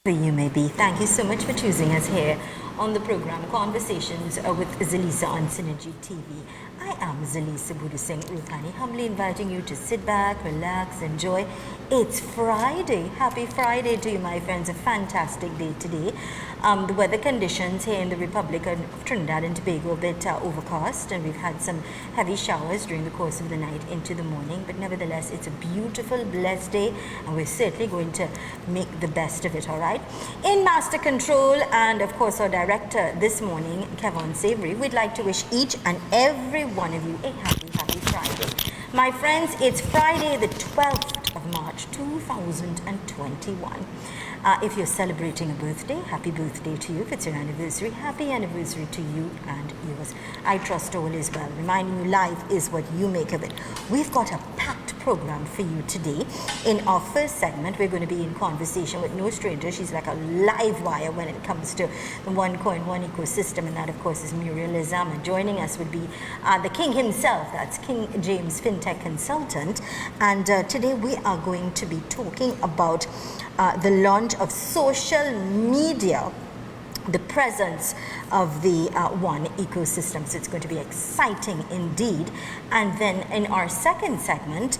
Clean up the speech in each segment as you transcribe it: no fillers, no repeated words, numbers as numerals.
You may be. Thank you so much for choosing us here on the program Conversations with Zalisa on Synergy TV. I am Zalisa Budu Singh Ruthani, humbly inviting you to sit back, relax, enjoy. It's Friday. Happy Friday to you, my friends. A fantastic day today. The weather conditions here in the Republic of Trinidad and Tobago are a bit overcast, and we've had some heavy showers during the course of the night into the morning. But nevertheless, it's a beautiful, blessed day, and we're certainly going to make the best of it, all right? In Master Control, and of course our director this morning, Kevin Savory, we'd like to wish each and every one of you a happy Friday. My friends, it's Friday the 12th of March 2021. If you're celebrating a birthday, happy birthday to you. If it's your anniversary, happy anniversary to you and yours. I trust all is well. Reminding you, life is what you make of it. We've got a packed program for you today. In our first segment, we're going to be in conversation with no stranger. She's like a live wire when it comes to the one coin, one ecosystem, and that, of course, is Muriel Izama. Joining us would be the king himself. That's King James, fintech consultant. And today we are going to be talking about the launch of social media, the presence of the One Ecosystem. So it's going to be exciting indeed. And then in our second segment,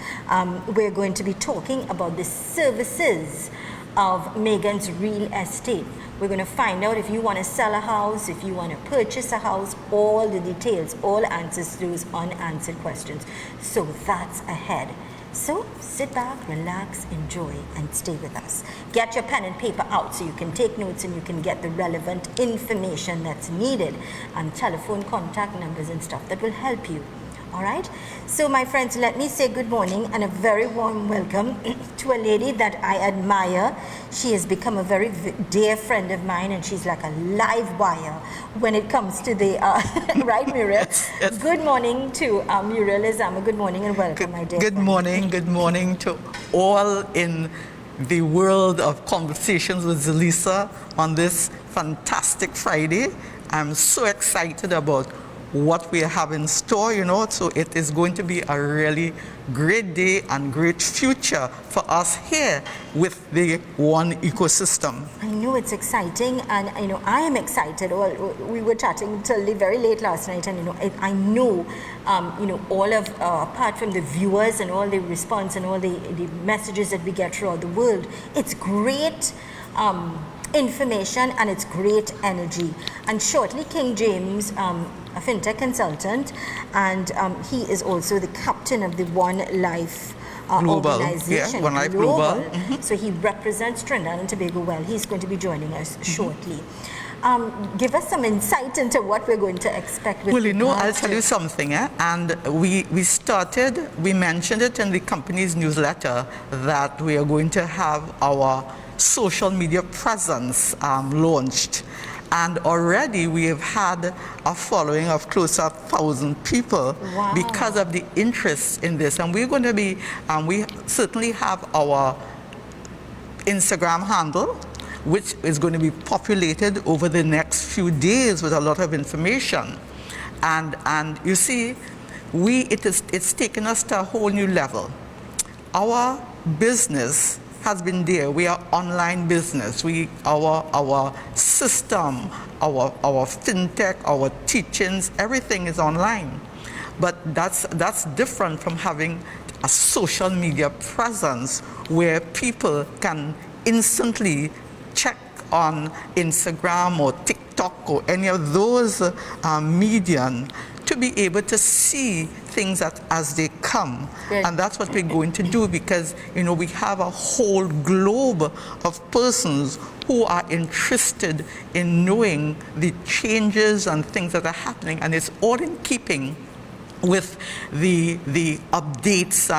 we're going to be talking about the services of Megan's Real Estate. We're going to find out if you want to sell a house, if you want to purchase a house, all the details, all answers to those unanswered questions. So that's ahead. So sit back, relax, enjoy, and stay with us. Get your pen and paper out so you can take notes and you can get the relevant information that's needed, and telephone contact numbers and stuff that will help you. All right? So my friends, let me say good morning and a very warm welcome to a lady that I admire. She has become a very dear friend of mine, and she's like a live wire when it comes to the, right, Muriel? Yes. Good morning to Muriel Izama. Good morning and welcome, my dear friend. Good morning to all in the world of conversations with Zalisa on this fantastic Friday. I'm so excited about what we have in store, so it is going to be a really great day and great future for us here with the One Ecosystem. I know it's exciting, and I am excited. Well, we were chatting till very late last night, and I know all of apart from the viewers and all the response and all the messages that we get throughout the world, it's great information and it's great energy. And shortly, King James, a fintech consultant, and he is also the captain of the One Life organization. Yeah, One Life Global. Mm-hmm. So he represents Trinidad and Tobago well. He's going to be joining us shortly. Give us some insight into what we're going to expect. Well, I'll tell you something. And we mentioned it in the company's newsletter that we are going to have our social media presence launched. And already we have had a following of close to 1,000 people. Wow. Because of the interest in this. And we're going to be, we certainly have our Instagram handle, which is going to be populated over the next few days with a lot of information. And you see, it's taken us to a whole new level. Our business has been there. We are online business. Our system, our fintech, our teachings, everything is online. But that's different from having a social media presence where people can instantly check on Instagram or TikTok or any of those medium to be able to see things as they come. Good. And that's what we're going to do, because we have a whole globe of persons who are interested in knowing the changes and things that are happening, and it's all in keeping with the updates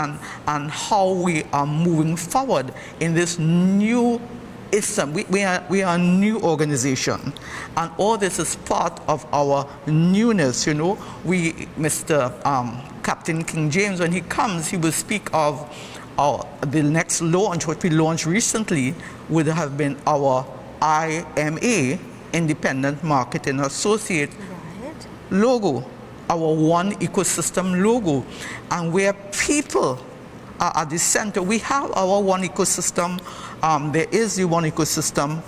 and how we are moving forward in this new we are a new organization, and all this is part of our newness. Mr. Captain King James, when he comes, he will speak of the next launch. What we launched recently would have been our IMA, Independent Marketing Associate logo, our One Ecosystem logo, and where people are at the center. We have our One Ecosystem. There is the One Ecosystem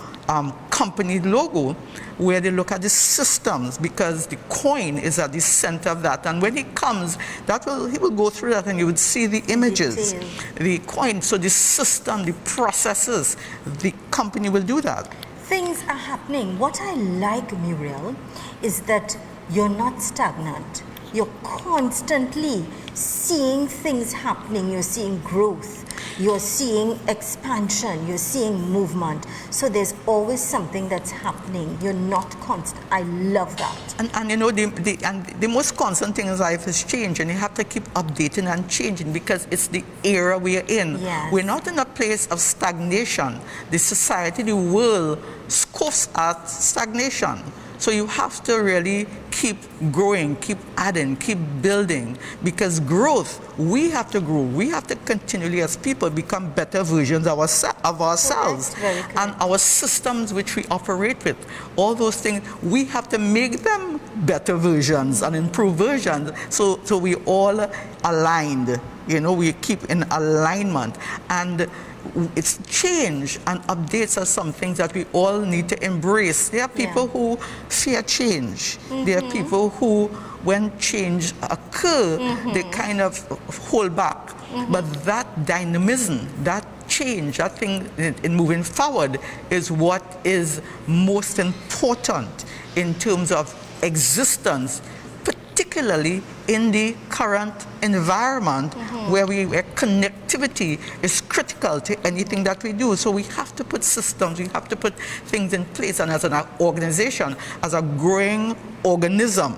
company logo, where they look at the systems, because the coin is at the center of that. And when he comes, he will go through that, and you would see the images, the coin. So the system, the processes, the company will do that. Things are happening. What I like, Muriel, is that you're not stagnant. You're constantly seeing things happening. You're seeing growth. You're seeing expansion. You're seeing movement. So there's always something that's happening. You're not constant. I love that. And you know, the most constant thing in life is change, and you have to keep updating and changing, because it's the era we are in. Yes. We're not in a place of stagnation. The society, the world scoffs at stagnation. So you have to really keep growing, keep adding, keep building, because growth, we have to grow. We have to continually, as people, become better versions of ourselves. Correct. And our systems which we operate with, all those things, we have to make them better versions and improved versions. So we all aligned, you know, we keep in alignment. And it's change and updates are some things that we all need to embrace. There are people who fear change. There are people who, when change occur, they kind of hold back. But that dynamism, that change, that thing in moving forward is what is most important in terms of existence, particularly in the current environment where connectivity is critical to anything that we do. So we have to put systems, we have to put things in place, and as an organization, as a growing organism,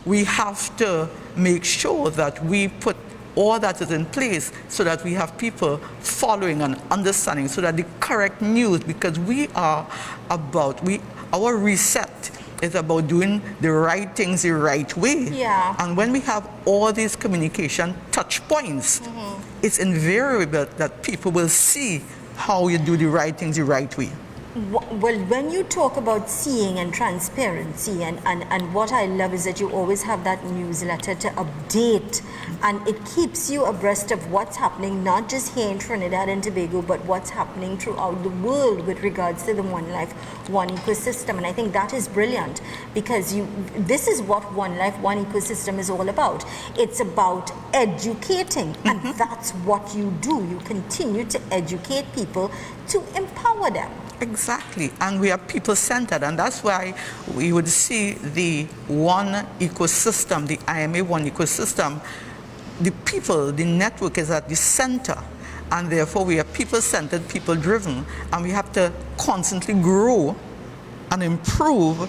we have to make sure that we put all that is in place so that we have people following and understanding, so that the correct news, because our reset is about doing the right things the right way. Yeah. And when we have all these communication touch points, it's invariable that people will see how you do the right things the right way. Well, when you talk about seeing and transparency, and what I love is that you always have that newsletter to update, and it keeps you abreast of what's happening, not just here in Trinidad and Tobago, but what's happening throughout the world with regards to the One Life, One Ecosystem. And I think that is brilliant, because this is what One Life, One Ecosystem is all about. It's about educating, and that's what you do. You continue to educate people to empower them. Exactly, and we are people-centered, and that's why we would see the One Ecosystem, the IMA One Ecosystem, the people, the network is at the center, and therefore we are people-centered, people-driven, and we have to constantly grow and improve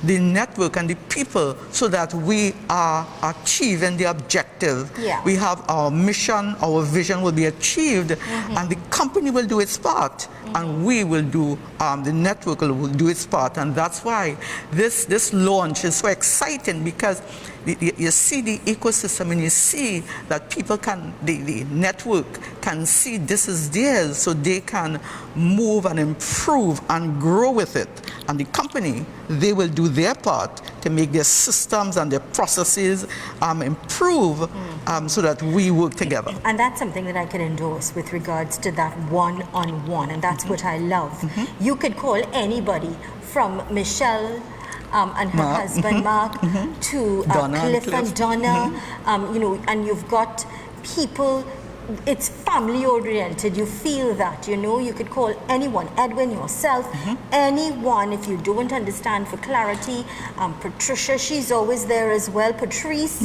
the network and the people so that we are achieving the objective. Yeah. We have our mission, our vision will be achieved, and the company will do its part, and we will do, the network will do its part. And that's why this launch is so exciting, because you see the ecosystem, and you see that people can, the network can see this is theirs, so they can move and improve and grow with it. And the company, they will do their part to make their systems and their processes improve, so that we work together. And that's something that I can endorse with regards to that one-on-one, and that's what I love. You could call anybody from Michelle and her husband Mark to Cliff and Donna, you know, and you've got people. It's family oriented. You feel that, you know, you could call anyone, Edwin, yourself, anyone. If you don't understand, for clarity, Patricia, she's always there as well. Patrice,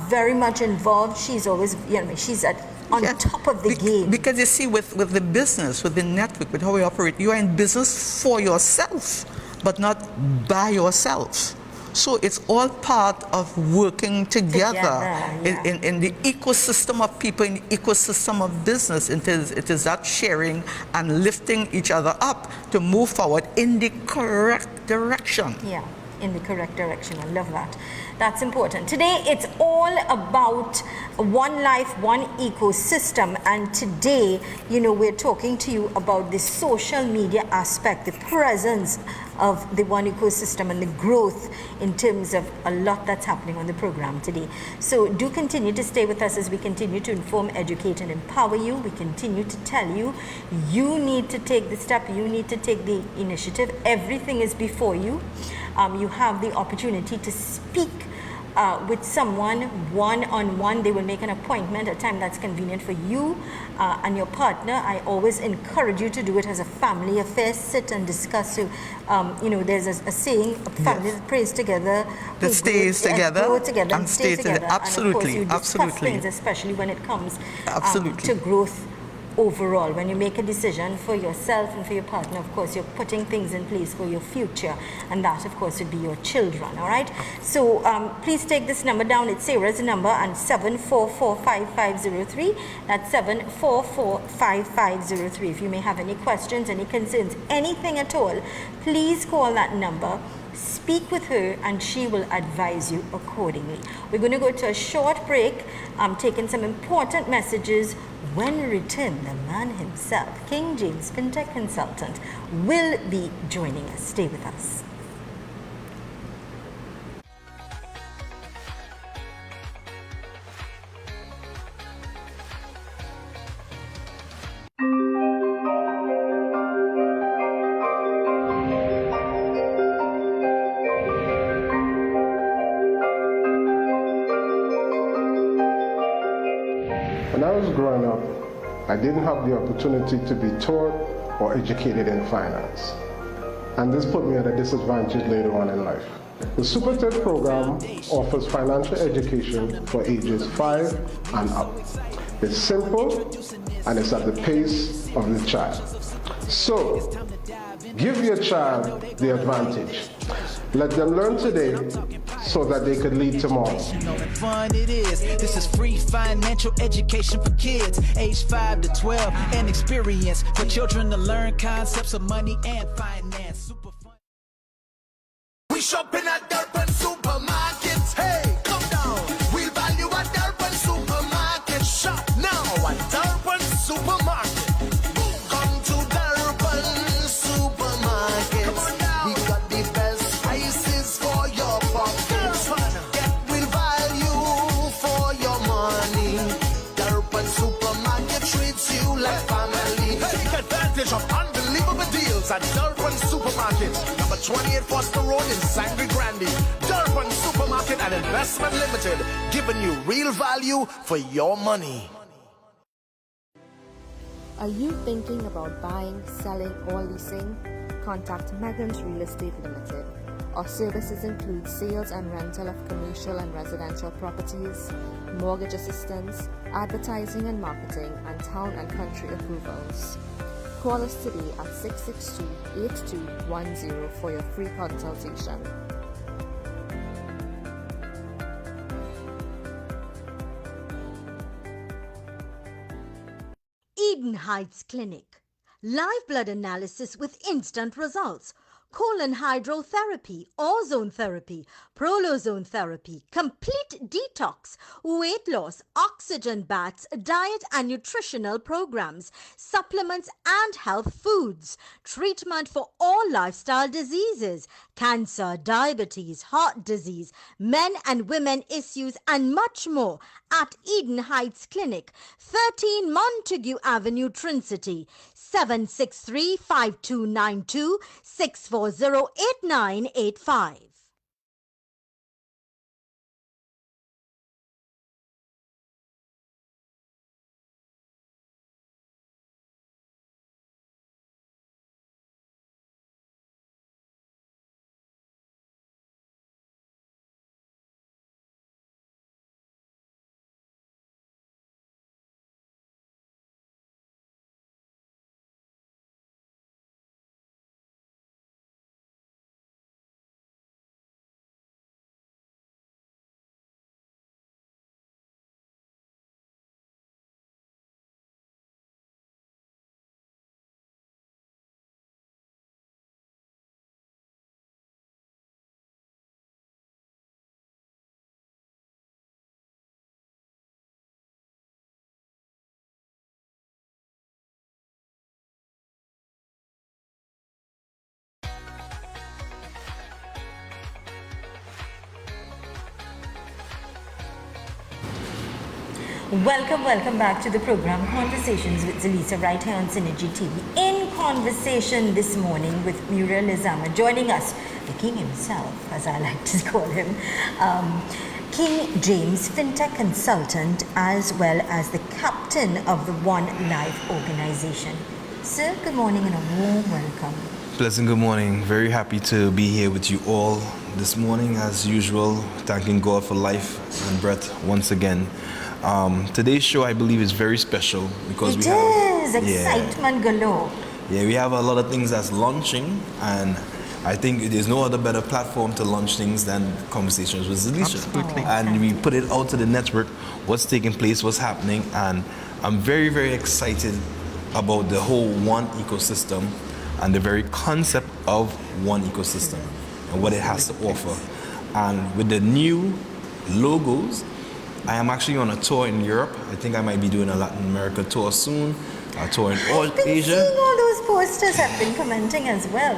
very much involved. She's always, you know, she's on top of the game. Because you see, with the business, with the network, with how we operate, you are in business for yourself, but not by yourself. So it's all part of working together. In the ecosystem of people, in the ecosystem of business. It is that sharing and lifting each other up to move forward in the correct direction. Yeah. in the correct direction. I love that. That's important. Today, it's all about one life, one ecosystem. And today, we're talking to you about the social media aspect, the presence of the one ecosystem and the growth in terms of a lot that's happening on the program today. So do continue to stay with us as we continue to inform, educate, and empower you. We continue to tell you, you need to take the step, you need to take the initiative. Everything is before you. You have the opportunity to speak with someone one-on-one. They will make an appointment at a time that's convenient for you and your partner. I always encourage you to do it as a family affair. Sit and discuss. So, there's a saying, a family that prays together, that stays together, grow together, and stay together. Absolutely, and of course, you discuss things, especially when it comes to growth overall. When you make a decision for yourself and for your partner, of course, you're putting things in place for your future, and that, of course, would be your children. All right. So please take this number down. It's Sarah's number, and 7445503. That's 7445503. If you may have any questions, any concerns, anything at all, please call that number. Speak with her and she will advise you accordingly. We're going to go to a short break. I'm taking some important messages. When we return, the man himself, King James FinTech Consultant, will be joining us. Stay with us. When I was growing up, I didn't have the opportunity to be taught or educated in finance. And this put me at a disadvantage later on in life. The SuperTech program offers financial education for ages 5 and up. It's simple and it's at the pace of the child. So, give your child the advantage. Let them learn today so that they could lead tomorrow. Fun it is. This is free financial education for kids age 5 to 12 and experience for children to learn concepts of money and finance. Super fun. We shopping at Durban Supermarkets. Hey, come down. We value at Durban Supermarket. Shop now at Durban Supermarket. Come to Durban Supermarket. Come on now. We got the best prices for your pockets. Get real value for your money. Durban Supermarket treats you like family. Take advantage of unbelievable deals at Durban Supermarket. Number 28 Foster Road in Sangre Grande. Durban Supermarket and Investment Limited, giving you real value for your money. Are you thinking about buying, selling, or leasing? Contact Megan's Real Estate Limited. Our services include sales and rental of commercial and residential properties, mortgage assistance, advertising and marketing, and town and country approvals. Call us today at 662-8210 for your free consultation. Eden Heights Clinic. Live blood analysis with instant results. Colon hydrotherapy, ozone therapy, prolozone therapy, complete detox, weight loss, oxygen baths, diet and nutritional programs, supplements and health foods, treatment for all lifestyle diseases, cancer, diabetes, heart disease, men and women issues, and much more at Eden Heights Clinic, 13 Montague Avenue, Trincity, 763-5292, 640-8985. Welcome back to the program Conversations with Zalisa right here on Synergy TV. In conversation this morning with Muriel Lizama, joining us, the king himself, as I like to call him, King James, fintech consultant, as well as the captain of the One Life organization. Sir, good morning and a warm welcome. Pleasant good morning. Very happy to be here with you all this morning, as usual, thanking God for life and breath once again. Today's show, I believe, is very special because it is excitement galore. Yeah, we have a lot of things that's launching, and I think there's no other better platform to launch things than Conversations with Zalisha. Absolutely. And we put it out to the network, what's taking place, what's happening, and I'm very, very excited about the whole One Ecosystem and the very concept of One Ecosystem and what it has to offer. And with the new logos, I am actually on a tour in Europe. I think I might be doing a Latin America tour soon, a tour in all I've been Asia. seeing all those posters have been commenting as well.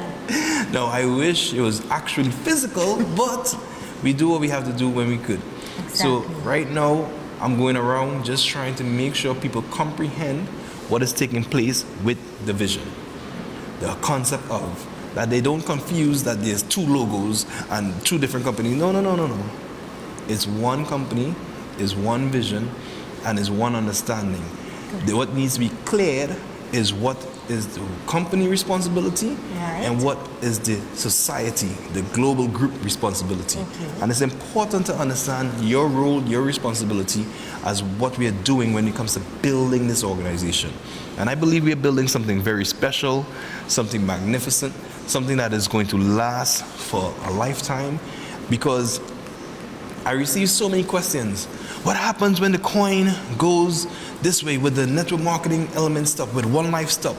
No, I wish it was actually physical, but we do what we have to do when we could. Exactly. So right now, I'm going around just trying to make sure people comprehend what is taking place with the vision, the concept of, that they don't confuse that there's two logos and two different companies. No. It's one company, is one vision, and is one understanding. What needs to be cleared is what is the company responsibility, right, and what is the society, the global group responsibility. Okay. And it's important to understand your role, your responsibility as what we are doing when it comes to building this organization. And I believe we are building something very special, something magnificent, something that is going to last for a lifetime, because I receive so many questions. What happens when the coin goes this way with the network marketing element stuff, with One Life stuff?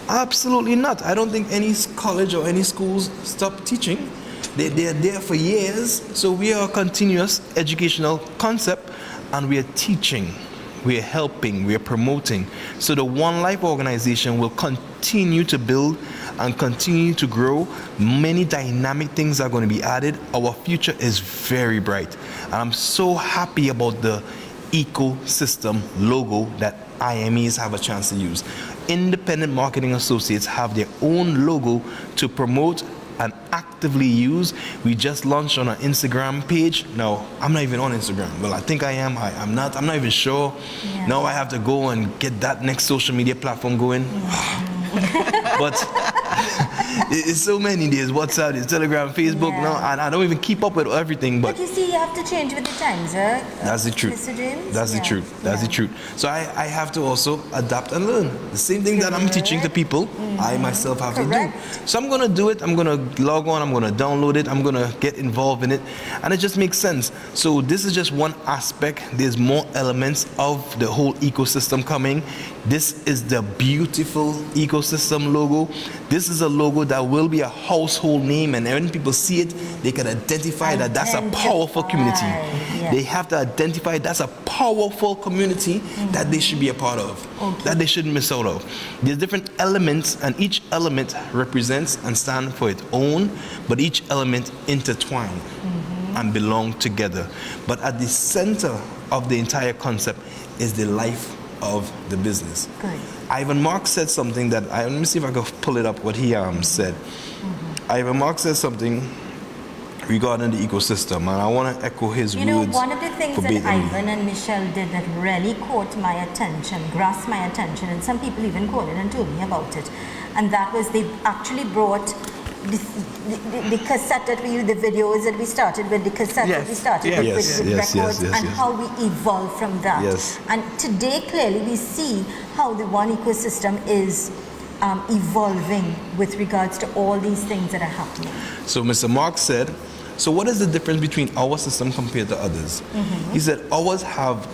Absolutely not. I don't think any college or any schools stop teaching. They are there for years. So we are a continuous educational concept, and we are teaching, we are helping, we are promoting. So the One Life organization will continue to build and continue to grow. Many dynamic things are going to be added. Our future is very bright. And I'm so happy about the ecosystem logo that IMEs have a chance to use. Independent marketing associates have their own logo to promote and actively use. We just launched on our Instagram page. Now, I'm not even on Instagram. Well, I think I am. I'm not even sure. Yeah. Now I have to go and get that next social media platform going. But it's so many. There's WhatsApp, there's Telegram, Facebook. Yeah. Now, and I don't even keep up with everything. But you see, you have to change with the times, right? that's the truth. Mr. James? That's the truth. That's the truth. So I have to also adapt and learn. The same thing that I'm teaching to people, I myself have to do. So I'm going to do it. I'm going to log on. I'm going to download it. I'm going to get involved in it. And it just makes sense. So this is just one aspect. There's more elements of the whole ecosystem coming. This is the beautiful ecosystem logo. This is a logo that will be a household name, and when people see it, they can identify that that's a powerful community. Yeah. They have to identify that's a powerful community that they should be a part of, that they shouldn't miss out of. There's different elements, and each element represents and stands for its own, but each element intertwine and belong together. But at the center of the entire concept is the life of the business. Good. Ivan Marx said something that, let me see if I can pull it up, what he said. Ivan Marx said something regarding the ecosystem, and I want to echo his words. You know, one of the things that verbatim. Ivan and Michelle did that really caught my attention, grasped my attention, and some people even called it and told me about it, and that was they actually brought the cassette that we used, the videos that we started with, the cassette that we started with records, and how we evolved from that. Yes. And today, clearly, we see how the One Ecosystem is evolving with regards to all these things that are happening. So Mr. Marx said, so what is the difference between our system compared to others? He said, ours have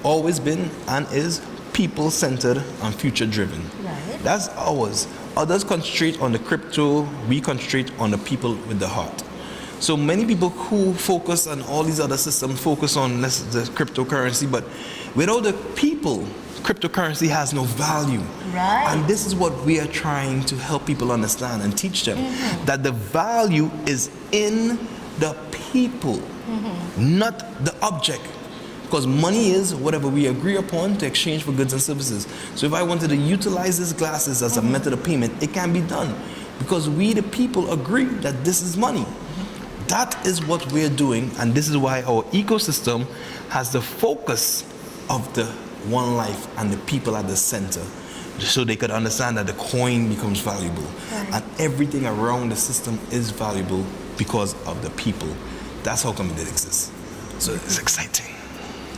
always been and is people-centered and future-driven. Right. That's ours. Others concentrate on the crypto, we concentrate on the people with the heart. So many people who focus on all these other systems focus on the cryptocurrency, but without the people, cryptocurrency has no value. Right. And this is what we are trying to help people understand and teach them, that the value is in the people, not the object. Because money is whatever we agree upon to exchange for goods and services. So if I wanted to utilize these glasses as a method of payment, it can be done. Because we, the people, agree that this is money. That is what we're doing, and this is why our ecosystem has the focus of the one life and the people at the center, so they could understand that the coin becomes valuable. Right. And everything around the system is valuable because of the people. That's how come it exists. So it's exciting.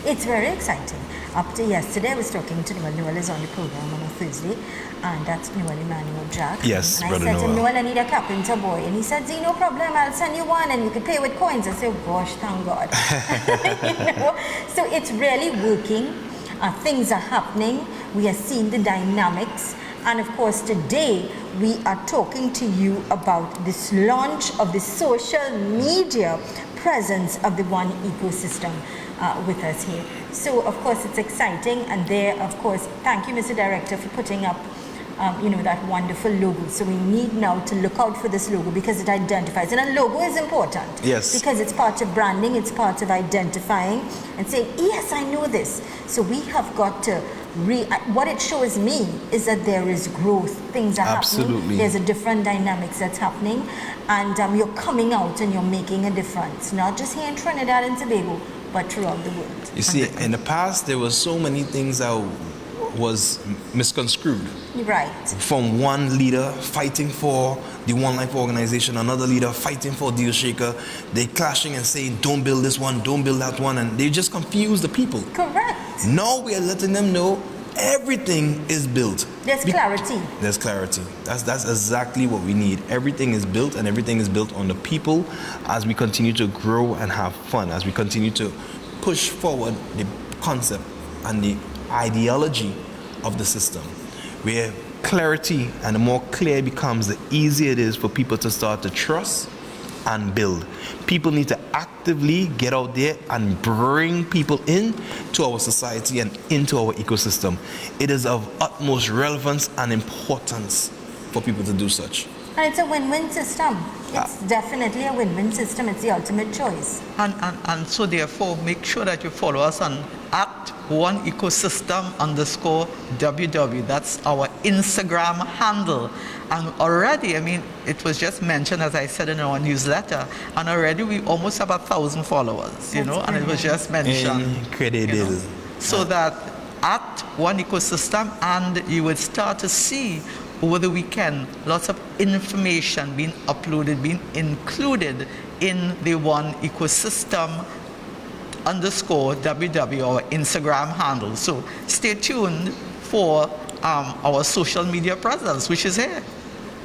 It's very exciting. Up to yesterday, I was talking to Noel. Noel is on the program on a Thursday, and that's Noel Emmanuel Jack. Yes, and Brother I said to Noel. Noel, I need a carpenter boy. And he said, "Z, no problem, I'll send you one, and you can pay with coins." I said, "Gosh, thank God." You know? So it's really working. Things are happening. We are seeing the dynamics. And of course, today we are talking to you about this launch of the social media presence of the One Ecosystem with us here. So, of course, it's exciting. And there, of course, thank you, Mr. Director, for putting up that wonderful logo. So we need now to look out for this logo because it identifies. And a logo is important. Yes. Because it's part of branding, it's part of identifying and saying, yes, I know this. So we have got to what it shows me is that there is growth. Things are Absolutely. happening. There's a different dynamics that's happening. And you're coming out and you're making a difference. Not just here in Trinidad and Tobago, but throughout the world. You see, in the past, there were so many things that was misconstrued. Right. From one leader fighting for the One Life organization, another leader fighting for Deal Shaker. They clashing and saying, don't build this one, don't build that one. And they just confuse the people. Correct. Now we are letting them know everything is built. There's clarity. There's clarity. That's exactly what we need. Everything is built, and everything is built on the people as we continue to grow and have fun, as we continue to push forward the concept and the ideology of the system, where clarity and the more clear it becomes, the easier it is for people to start to trust and build. People need to actively get out there and bring people in to our society and into our ecosystem. It is of utmost relevance and importance for people to do such. And it's a win-win system. It's definitely a win-win system. It's the ultimate choice. And so therefore, make sure that you follow us on @OneEcosystem_WW. That's our Instagram handle. And already, I mean, it was just mentioned, as I said in our newsletter, and already we almost have 1,000 followers, you know, and it was just mentioned. Incredible. You know, so that @OneEcosystem, and you would start to see over the weekend lots of information being uploaded, being included in the OneEcosystem_WW, our Instagram handle. So stay tuned for our social media presence, which is here.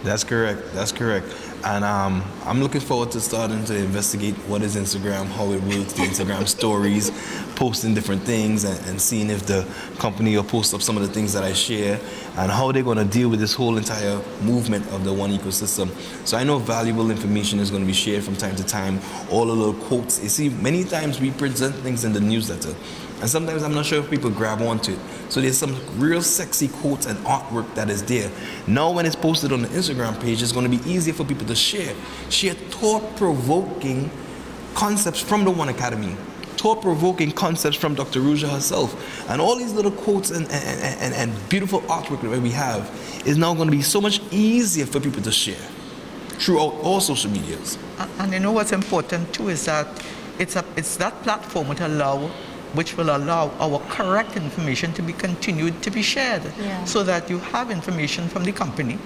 That's correct. That's correct. And I'm looking forward to starting to investigate what is Instagram, how it works, the Instagram stories, posting different things, and seeing if the company will post up some of the things that I share, and how they're going to deal with this whole entire movement of the One Ecosystem. So I know valuable information is going to be shared from time to time, all the little quotes. You see, many times we present things in the newsletter, and sometimes I'm not sure if people grab onto it. So there's some real sexy quotes and artwork that is there. Now when it's posted on the Instagram page, it's going to be easier for people to share thought-provoking concepts from the One Academy, thought-provoking concepts from Dr. Ruja herself, and all these little quotes and beautiful artwork that we have is now going to be so much easier for people to share throughout all social medias. And you know what's important too is that it's that platform which will allow our correct information to be continued to be shared, so that you have information from the company,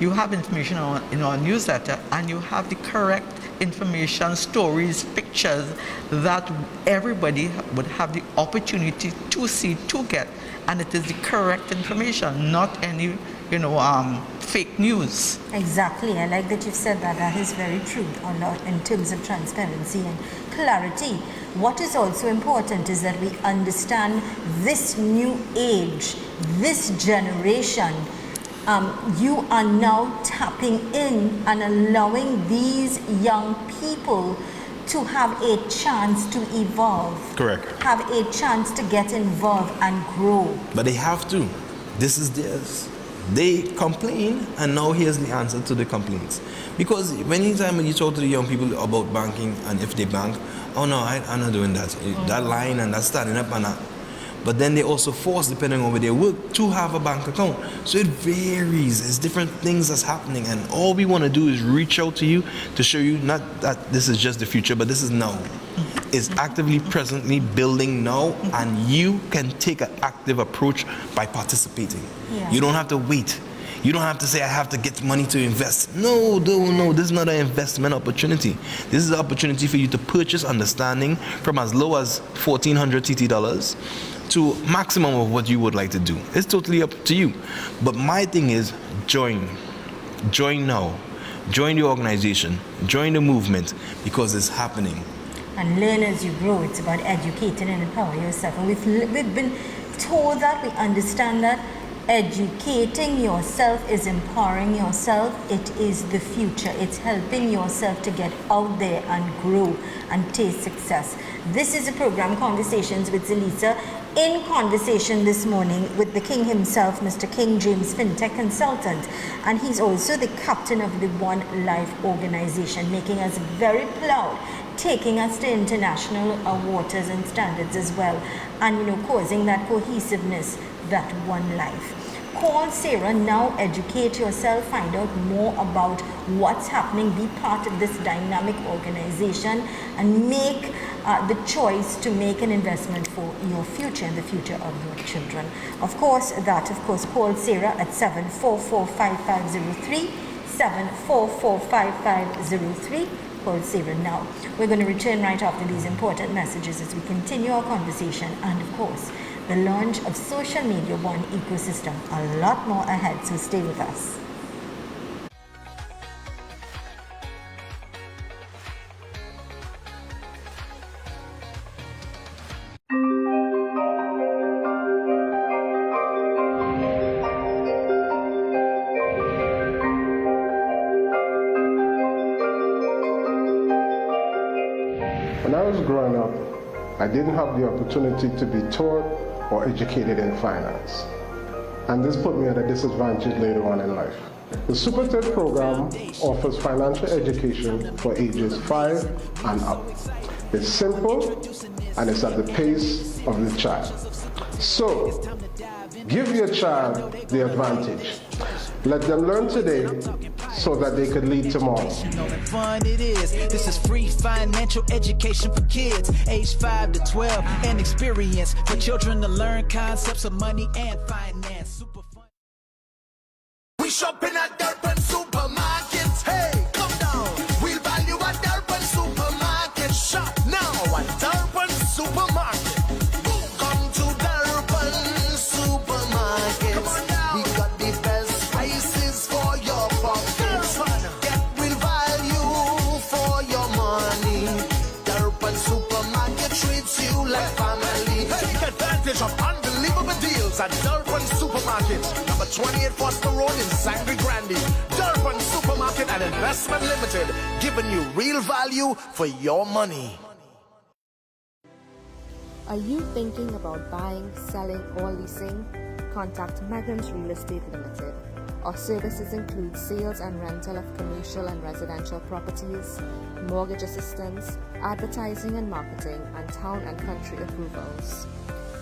you have information in our newsletter, and you have the correct information, stories, pictures that everybody would have the opportunity to see, to get, and it is the correct information, not any fake news. Exactly. I like that you've said that. That is very true in terms of transparency and clarity. What is also important is that we understand this new age, this generation. You are now tapping in and allowing these young people to have a chance to evolve. Correct. Have a chance to get involved and grow. But they have to. This is theirs. They complain, and now here's the answer to the complaints. Because anytime when you talk to the young people about banking and if they bank, oh no, I'm not doing that. That line and that standing up and that. But then they also force, depending on where they work, to have a bank account. So it varies. There's different things that's happening. And all we want to do is reach out to you to show you not that this is just the future, but this is now. It's actively, presently building now, and you can take an active approach by participating. Yeah. You don't have to wait. You don't have to say, I have to get money to invest. No, this is not an investment opportunity. This is an opportunity for you to purchase understanding from as low as $1,400 TT dollars to maximum of what you would like to do. It's totally up to you. But my thing is, join now. Join the organization, join the movement, because it's happening. And learn as you grow. It's about educating and empowering yourself. And we've been told that, we understand that. Educating yourself is empowering yourself. It is the future. It's helping yourself to get out there and grow and taste success. This is a program, Conversations with Zelisa, in conversation this morning with the King himself, Mr. King James, FinTech Consultant. And he's also the captain of the One Life organization, making us very proud, taking us to international waters and standards as well, and causing that cohesiveness, that one life. Call Sarah now, educate yourself, find out more about what's happening, be part of this dynamic organization, and make the choice to make an investment for your future and the future of your children. Of course, call Sarah at 744-5503, 744-5503. Call Sarah now. We're going to return right after these important messages as we continue our conversation, and of course, the launch of social media OneEcosystem. A lot more ahead, so stay with us. When I was growing up, I didn't have the opportunity to be taught or educated in finance. And this put me at a disadvantage later on in life. The Super TED program offers financial education for ages 5 and up. It's simple and it's at the pace of the child. So, give your child the advantage. Let them learn today so that they could lead tomorrow. Fun it is. This is free financial education for kids, age 5 to 12, and experience for children to learn concepts of money and finance. Super fun. We shopping at Durban Supermarket. Hey, come down. We'll value at Durban Supermarket. Shop now at Durban Supermarket. Come to Durban Supermarket. Come on now. We got the best prices for your pockets. Get real value for your money. Durban Supermarket treats you like family. Take advantage of unbelievable deals at Durban Supermarket. Number 28 Foster Road in Sangre Grande. Durban Supermarket and Investment Limited, giving you real value for your money. Are you thinking about buying, selling, or leasing? Contact Megan's Real Estate Limited. Our services include sales and rental of commercial and residential properties, mortgage assistance, advertising and marketing, and town and country approvals.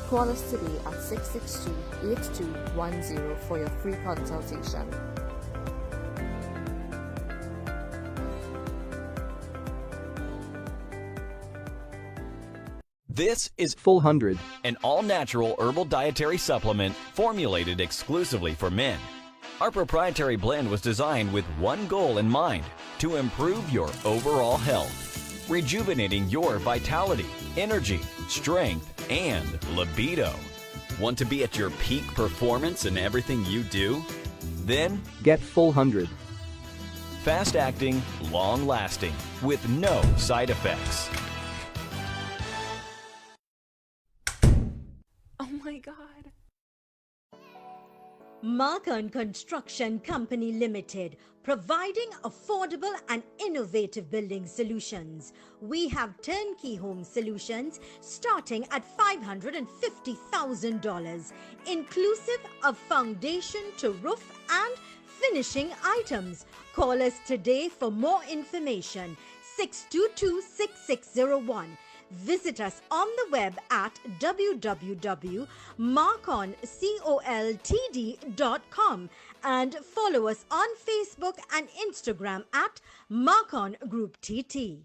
Call us today at 662-8210 for your free consultation. This is Full 100, an all-natural herbal dietary supplement formulated exclusively for men. Our proprietary blend was designed with one goal in mind: to improve your overall health, rejuvenating your vitality, energy, strength, and libido. Want to be at your peak performance in everything you do? Then get Full 100. Fast-acting, long-lasting, with no side effects. Oh my God. Markan Construction Company Limited, providing affordable and innovative building solutions. We have turnkey home solutions starting at $550,000, inclusive of foundation to roof and finishing items. Call us today for more information. 622-6601. Visit us on the web at www.marconcoltd.com and follow us on Facebook and Instagram at Marcon Group TT.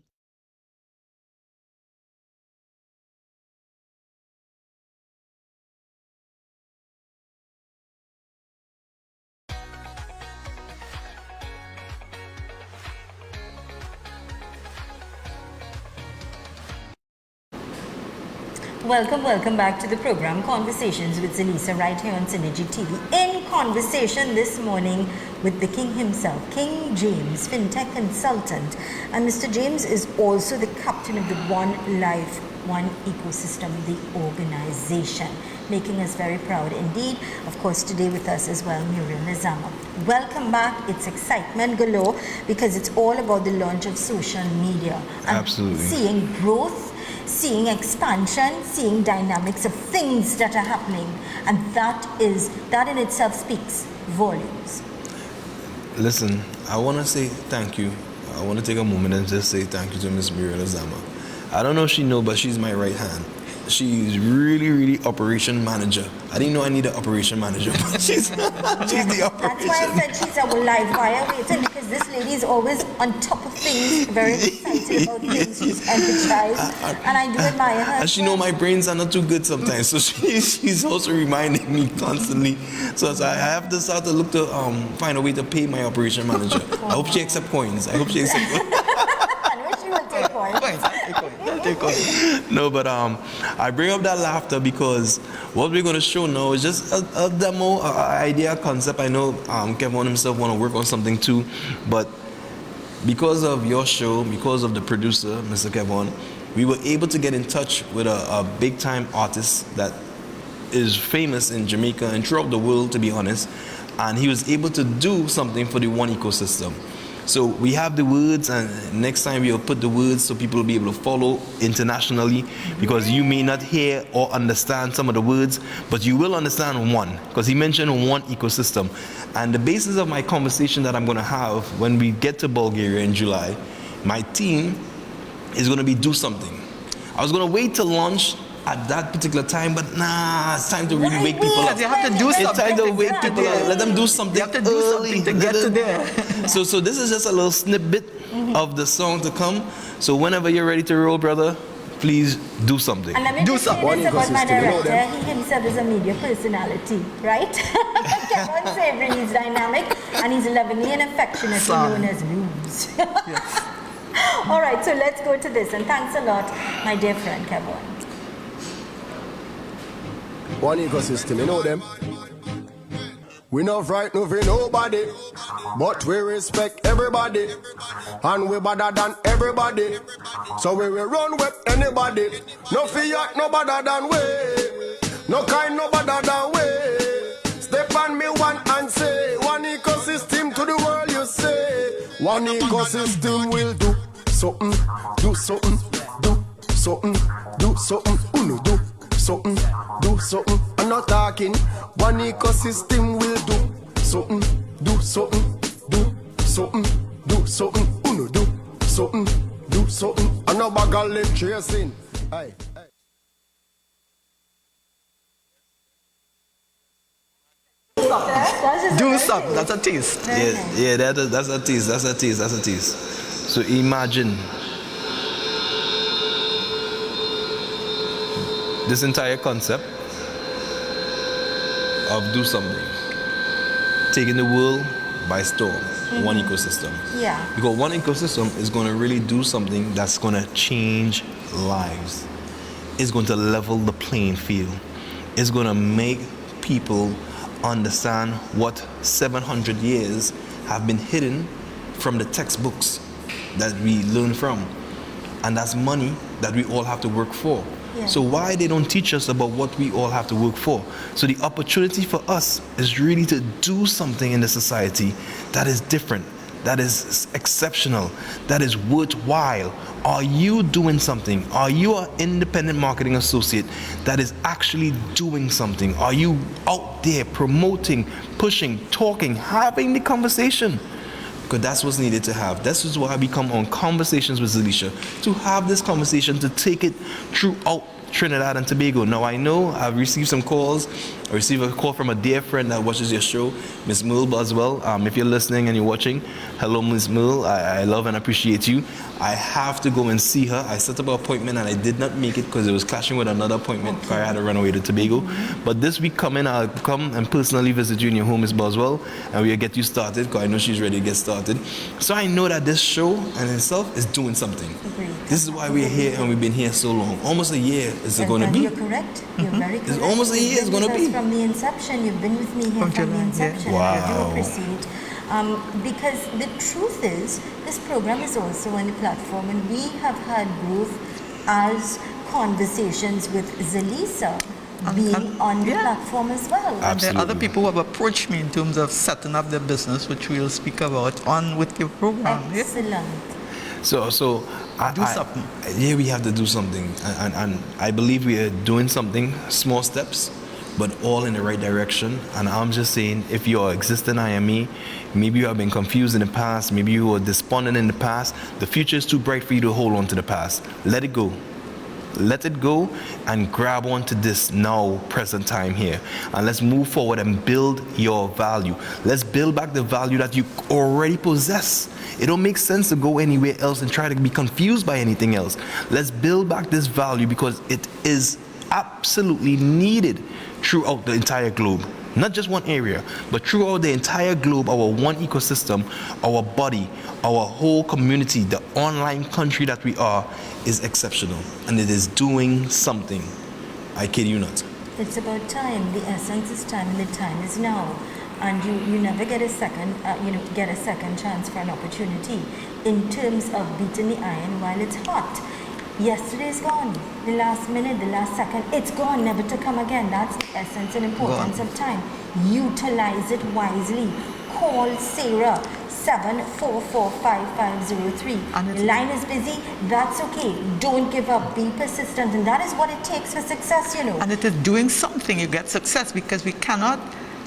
Welcome back to the program Conversations with Zalisa right here on Synergy TV. In conversation this morning with the King himself, King James, FinTech consultant, and Mr. James is also the captain of the One Life, One Ecosystem, the organization, making us very proud indeed. Of course, today with us as well, Muriel Nazama. Welcome back. It's excitement galore because it's all about the launch of social media. And absolutely. Seeing growth, seeing expansion, seeing dynamics of things that are happening, and that in itself speaks volumes. Listen, I want to say thank you. I want to take a moment and just say thank you to Miss Muriel Azama. I don't know if she knows, but she's my right hand. She's really operation manager. I didn't know I need an operation manager, but she's the operation. That's why I said she's our live wire waiting, because this lady is always on top of things, very excited about things, she's energized, and I do admire her. And she know my brains are not too good sometimes, so she's also reminding me constantly. So I have to start to look to find a way to pay my operation manager. I hope she accepts coins. No, but I bring up that laughter because what we're going to show now is just a demo, an idea, concept. I know Kevin himself want to work on something too, but because of your show, because of the producer, Mr. Kevin, we were able to get in touch with a big-time artist that is famous in Jamaica and throughout the world, to be honest, and he was able to do something for the One Ecosystem. So we have the words, and next time we'll put the words so people will be able to follow internationally, because you may not hear or understand some of the words, but you will understand one, because he mentioned One Ecosystem. And the basis of my conversation that I'm going to have when we get to Bulgaria in July, my team is going to be do something. I was going to wait till launch at that particular time, but nah, it's time to really wake people up. You have to do something. It's time to wake people up. Let them do something. You have to do something to get to there. So this is just a little snippet of the song to come. So whenever you're ready to roll, brother, please do something. And let me just say this about my director. He himself is a media personality, right? Kevin Savory, he's dynamic, and he's lovingly and affectionately known as Luz. Yes. All right, so let's go to this. And thanks a lot, my dear friend, Kevin. One ecosystem, you know them. We not frightened for nobody, but we respect everybody, and we better than everybody. So we will run with anybody. No fear, no better than we. No kind, no better than we. Step on me one and say, one ecosystem to the world. You say, one ecosystem will do something, do something, do something, do something, uno do something, do something. I'm not talking. One ecosystem will do something, do something, do something, do something. Uno do something, do something. I'm not bag of lip chasing. Hey. Do something. That's a tease. Yeah, that's a tease. That's a tease. So imagine this entire concept of do something, taking the world by storm. One ecosystem. Yeah. Because one ecosystem is going to really do something that's going to change lives. It's going to level the playing field. It's going to make people understand what 700 years have been hidden from the textbooks that we learn from. And that's money that we all have to work for. Yeah. So why they don't teach us about what we all have to work for? So the opportunity for us is really to do something in the society that is different, that is exceptional, that is worthwhile. Are you doing something? Are you an independent marketing associate that is actually doing something? Are you out there promoting, pushing, talking, having the conversation? Because that's what's needed to have. This is why we come on Conversations with Zalisha, to have this conversation, to take it throughout Trinidad and Tobago. Now I know I've received some calls. I received a call from a dear friend that watches your show, Miss Merle Boswell. If you're listening and you're watching, hello Miss Merle, I love and appreciate you. I have to go and see her. I set up an appointment and I did not make it because it was clashing with another appointment. I had to run away to Tobago. But this week coming, I'll come and personally visit you in your home, Miss Boswell, and we'll get you started because I know she's ready to get started. So I know that this show in itself is doing something. Agreed. This is why we're here and we've been here so long. Almost a year is it going to be. You're correct. You're very correct. It's almost a year it's going to be. From the inception, you've been with me here from the inception. Wow. I do appreciate. Because the truth is, this program is also on the platform, and we have had growth as Conversations with Zalisha being on the platform as well. And there are other people who have approached me in terms of setting up their business, which we'll speak about on with your program. Excellent. So do something. Yeah, we have to do something, and I believe we are doing something. Small steps, but all in the right direction. And I'm just saying, if you're existing IME, maybe you have been confused in the past, maybe you were despondent in the past, the future is too bright for you to hold on to the past. Let it go. Let it go and grab onto this now present time here, and let's move forward and build your value. Let's build back the value that you already possess. It don't make sense to go anywhere else and try to be confused by anything else. Let's build back this value because it is absolutely needed throughout the entire globe. Not just one area, but throughout the entire globe. Our one ecosystem, our body, our whole community, the online country that we are, is exceptional, and it is doing something. I kid you not. It's about time. The essence is time, and the time is now. And you never get a second, get a second chance for an opportunity in terms of beating the iron while it's hot. Yesterday's gone. The last minute, the last second, it's gone, never to come again. That's the essence and importance of time. Utilize it wisely. Call Sarah 7445503. The line is busy. That's okay. Don't give up. Be persistent, and that is what it takes for success. And it is doing something. You get success because we cannot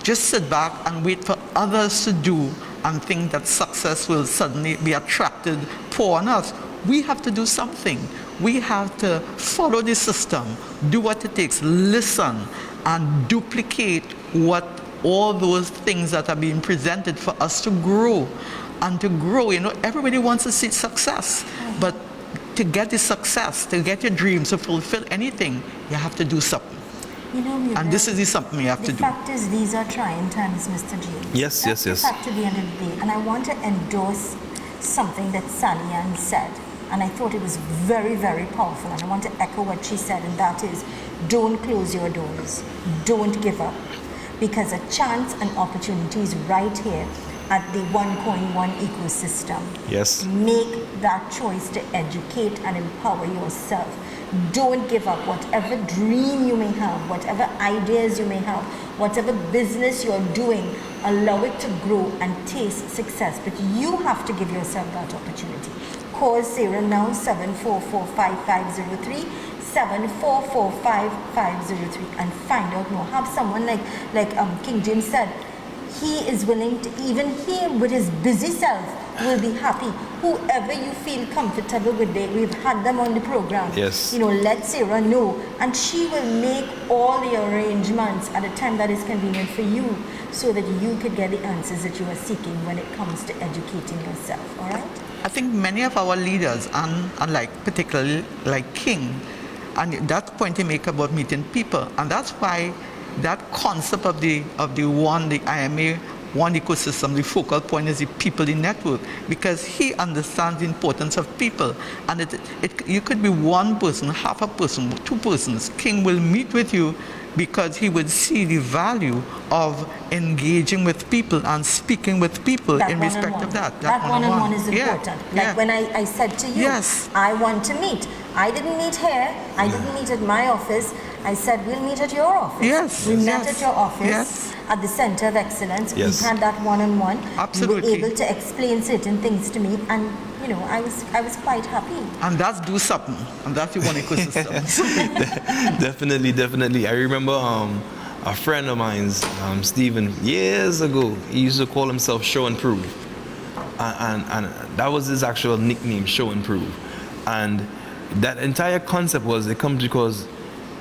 just sit back and wait for others to do and think that success will suddenly be attracted upon us. We have to do something. We have to follow the system, do what it takes, listen, and duplicate what all those things that are being presented for us to grow. And to grow, everybody wants to see success, but to get the success, to get your dreams, to fulfill anything, you have to do something. And this is something you have to do. The fact is, these are trying times, Mr. James. Yes. That's the fact at the end of the day. And I want to endorse something that Sally Ann said. And I thought it was very, very powerful. And I want to echo what she said, and that is, don't close your doors. Don't give up. Because a chance and opportunity is right here at the One ecosystem. Yes. Make that choice to educate and empower yourself. Don't give up. Whatever dream you may have, whatever ideas you may have, whatever business you're doing, allow it to grow and taste success. But you have to give yourself that opportunity. Call Sarah now, 7445503, 7445503, and find out more. Have someone like King James said, he is willing to, even he with his busy self will be happy. Whoever you feel comfortable with, we've had them on the program. Yes. Let Sarah know, and she will make all the arrangements at a time that is convenient for you, so that you could get the answers that you are seeking when it comes to educating yourself. All right? I think many of our leaders, and particularly like King, and that point he make about meeting people, and that's why that concept of the IMA one ecosystem, the focal point is the people in network, because he understands the importance of people. And you could be one person, half a person, two persons. King will meet with you because he would see the value of engaging with people and speaking with people that in respect of that. That one-on-one is important. When I said to you, I want to meet. I didn't meet here. I didn't meet at my office. I said, we'll meet at your office. We met at your office at the Center of Excellence. We had that one-on-one. Absolutely. You were able to explain certain things to me, and I was quite happy. And that's do something, and that's your one ecosystem. Definitely. I remember a friend of mine, Stephen, years ago, he used to call himself Show and Prove. and that was his actual nickname, Show and Prove. And that entire concept was, it comes because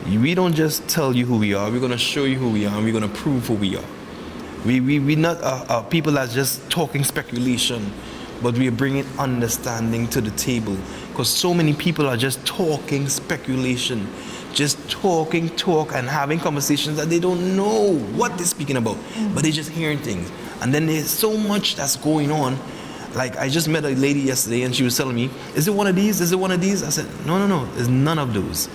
we don't just tell you who we are, we're going to show you who we are, and we're going to prove who we are. We're not people that's just talking speculation, but we're bringing understanding to the table. Because so many people are just talking speculation, just talk and having conversations that they don't know what they're speaking about, but they're just hearing things. And then there's so much that's going on. Like, I just met a lady yesterday and she was telling me, is it one of these? Is it one of these? I said, no, it's none of those.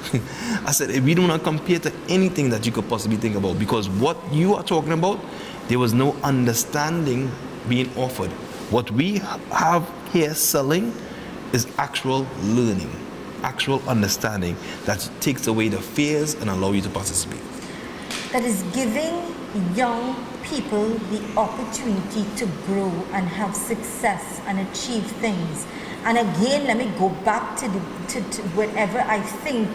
I said, if we do not compare to anything that you could possibly think about, because what you are talking about, there was no understanding being offered. What we have here selling is actual learning, actual understanding that takes away the fears and allow you to participate. That is giving young people the opportunity to grow and have success and achieve things. And again, let me go back to whenever I think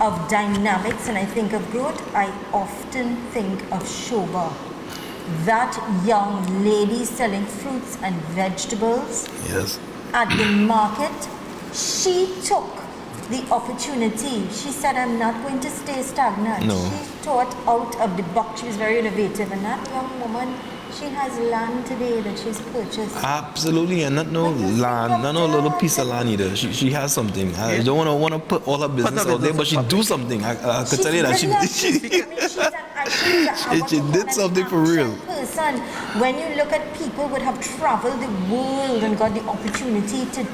of dynamics and I think of growth, I often think of Shobha, that young lady selling fruits and vegetables. Yes. At the market. She took the opportunity. She said, I'm not going to stay stagnant. No. She thought out of the box. She was very innovative. And that young woman, she has land today that she's purchased. Absolutely, and not no land, not no little piece of land either. She has something. I don't want to put all her business out there, but she do something. I could tell you that she did something for real. Person. When you look at people who have traveled the world and got the opportunity to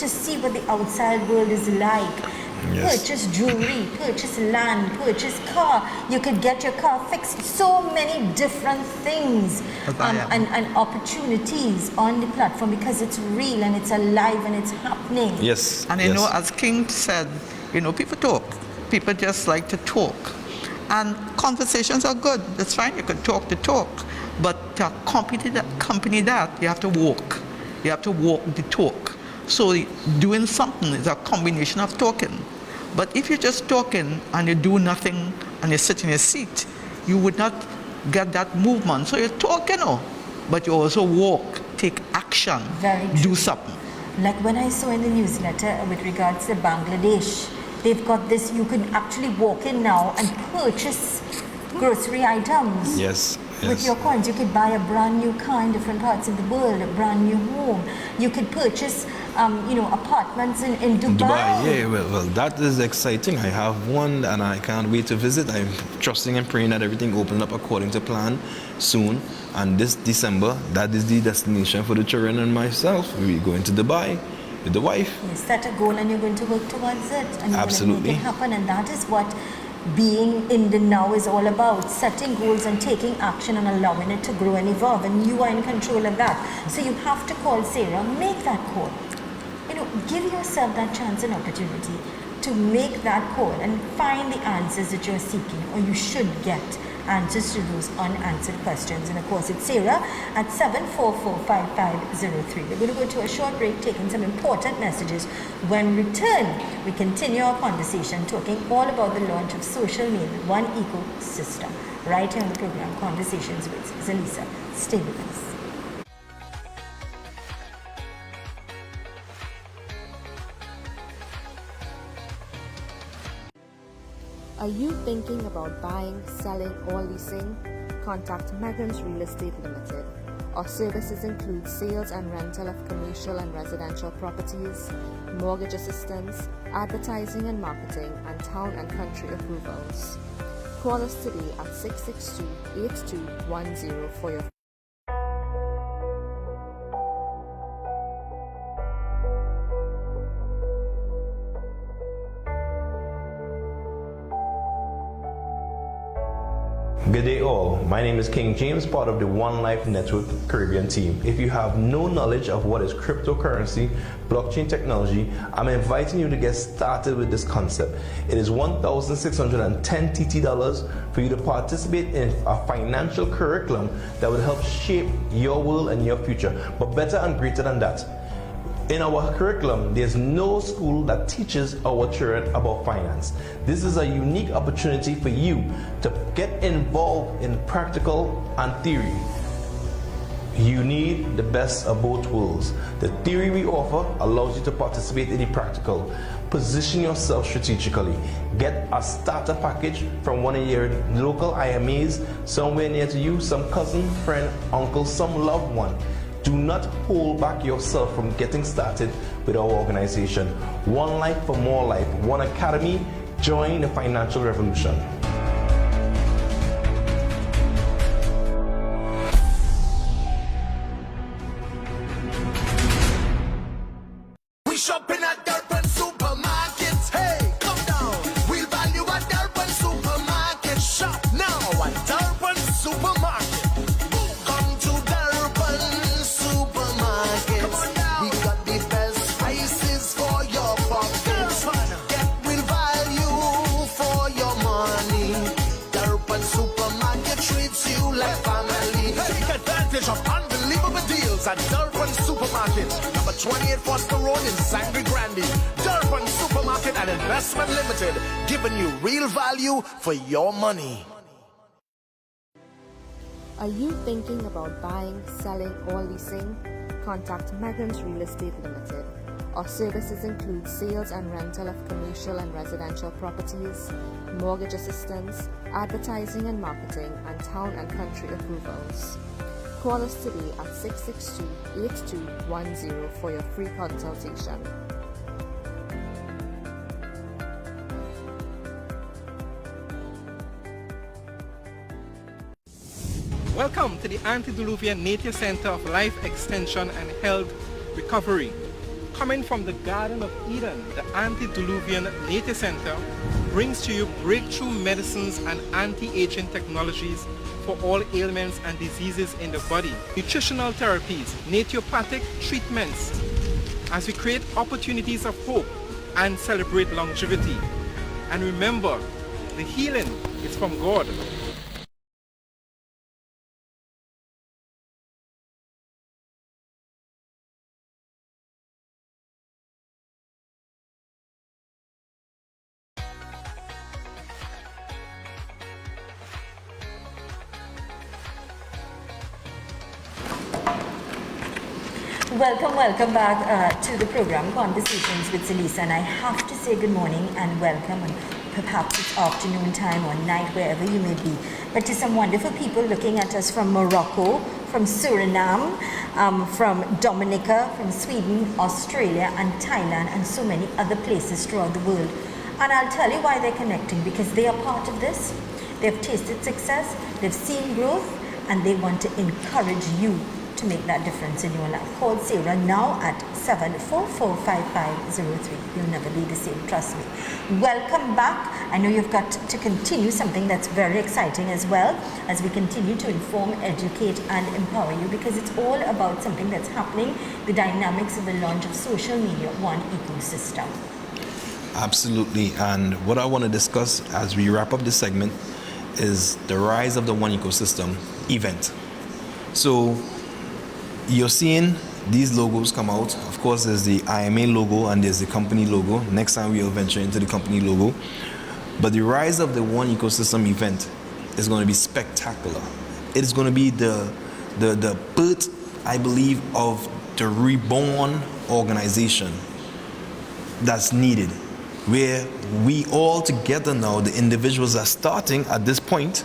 see what the outside world is like. Yes. Purchase jewelry, purchase land, purchase car. You could get your car fixed. So many different things and opportunities on the platform because it's real and it's alive and it's happening. Yes. And you know, as King said, people talk. People just like to talk. And conversations are good. That's fine. You can talk the talk. But to accompany that, you have to walk. You have to walk the talk. So doing something is a combination of talking. But if you're just talking and you do nothing and you sit in your seat, you would not get that movement. So you're talking, but you also walk, take action, do something. Like when I saw in the newsletter with regards to Bangladesh, they've got this, you can actually walk in now and purchase grocery items. Yes. With your coins, you could buy a brand new car in different parts of the world, a brand new home. You could purchase, apartments in Dubai. Yeah, well, that is exciting. I have one and I can't wait to visit. I'm trusting and praying that everything opens up according to plan soon. And this December, that is the destination for the children and myself. We're going to Dubai with the wife. You set a goal and you're going to work towards it. And you're Absolutely. going to make it happen. And that is what being in the now is all about, setting goals and taking action and allowing it to grow and evolve, and you are in control of that. So you have to call Sarah, make that call. Give yourself that chance and opportunity to make that call and find the answers that you're seeking, or you should get answers to those unanswered questions. And of course, it's Sarah at 744-5503. We're going to go to a short break, taking some important messages. When return, we continue our conversation, talking all about the launch of social media, OneEcosystem, right here on the program, Conversations with Zalisa. Stay with us. Are you thinking about buying, selling, or leasing? Contact Megan's Real Estate Limited. Our services include sales and rental of commercial and residential properties, mortgage assistance, advertising and marketing, and town and country approvals. Call us today at 662-8210 for your Good day all, my name is King James, part of the One Life Network Caribbean team. If you have no knowledge of what is cryptocurrency, blockchain technology, I'm inviting you to get started with this concept. It is $1,610 TT for you to participate in a financial curriculum that will help shape your world and your future. But better and greater than that, in our curriculum, there's no school that teaches our children about finance. This is a unique opportunity for you to get involved in practical and theory. You need the best of both worlds. The theory we offer allows you to participate in the practical. Position yourself strategically. Get a starter package from one of your local IMAs somewhere near to you, some cousin, friend, uncle, some loved one. Do not hold back yourself from getting started with our organization. One life for more life. One Academy. Join the financial revolution. We shopping at Durban Supermarkets. Hey, come down. We'll value at Durban Supermarket. Shop now at Durban Supermarket. Come to Durban Supermarket. Come on now. We got the best prices for your pockets. Get real value for your money. Durban Supermarket treats you like family. Take advantage of unbelievable deals at Durban Supermarket. 28 Foster Road in Sangre Grande. Durban Supermarket and Investment Limited, giving you real value for your money. Are you thinking about buying, selling, or leasing? Contact Megan's Real Estate Limited. Our services include sales and rental of commercial and residential properties, mortgage assistance, advertising and marketing, and town and country approvals. Call us today at 662-8210 for your free consultation. Welcome to the Antediluvian Nature Center of Life Extension and Health Recovery. Coming from the Garden of Eden, the Antediluvian Nature Center brings to you breakthrough medicines and anti-aging technologies for all ailments and diseases in the body, nutritional therapies, naturopathic treatments, as we create opportunities of hope and celebrate longevity. And remember, the healing is from God. Welcome back to the program Conversations with Zalisa, and I have to say good morning and welcome, and perhaps it's afternoon time or night, wherever you may be, but to some wonderful people looking at us from Morocco, from Suriname, from Dominica, from Sweden, Australia and Thailand, and so many other places throughout the world. And I'll tell you why they're connecting, because they are part of this. They've tasted success, they've seen growth, and they want to encourage you to make that difference in your life. Call Sarah now at 744-5503. You'll never be the same, trust me. Welcome back. I know you've got to continue something that's very exciting as well, as we continue to inform, educate and empower you, because it's all about something that's happening, the dynamics of the launch of social media, OneEcosystem. Absolutely. And what I want to discuss as we wrap up this segment is the rise of the OneEcosystem event. So you're seeing these logos come out. Of course, there's the IMA logo and there's the company logo. Next time we'll venture into the company logo. But the rise of the OneEcosystem event is going to be spectacular. It is going to be the birth, I believe, of the reborn organization that's needed, where we all together now, the individuals are starting at this point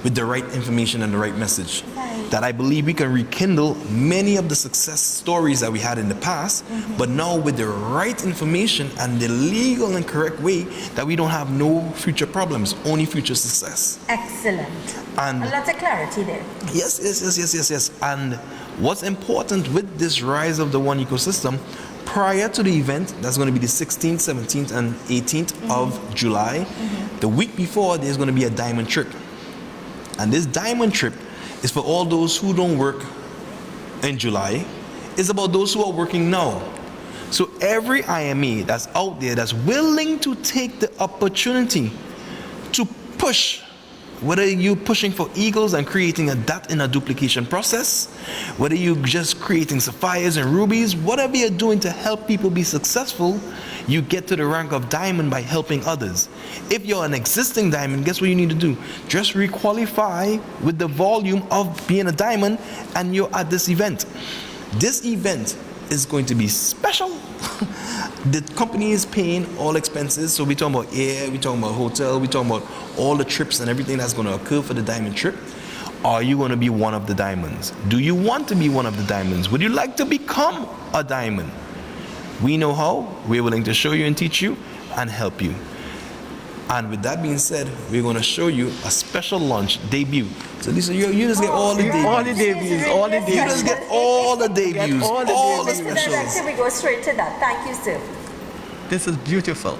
with the right information and the right message. That I believe we can rekindle many of the success stories that we had in the past, but now with the right information and the legal and correct way, that we don't have no future problems, only future success. Excellent. And lots of clarity there. Yes. And what's important with this rise of the OneEcosystem, prior to the event, that's going to be the 16th, 17th, and 18th of July, the week before, there's going to be a diamond trip. And this diamond trip is for all those who don't work in July. It's about those who are working now. So every IMA that's out there that's willing to take the opportunity to push whether you pushing for eagles and creating that in a duplication process, whether you just creating sapphires and rubies, whatever you're doing to help people be successful, you get to the rank of diamond by helping others. If you're an existing diamond, guess what you need to do? Just requalify with the volume of being a diamond, and you're at this event. This event is going to be special. The company is paying all expenses, so we're talking about air, we're talking about hotel, we're talking about all the trips and everything that's going to occur for the diamond trip. Are you going to be one of the diamonds? Do you want to be one of the diamonds? Would you like to become a diamond? We know how. We're willing to show you and teach you and help you. And with that being said, we're going to show you a special launch debut. So Lisa, you just get all the debuts. All the debuts, all the debuts. You just get all the debuts, all the Mr. specials. Director, we go straight to that. Thank you, sir. This is beautiful.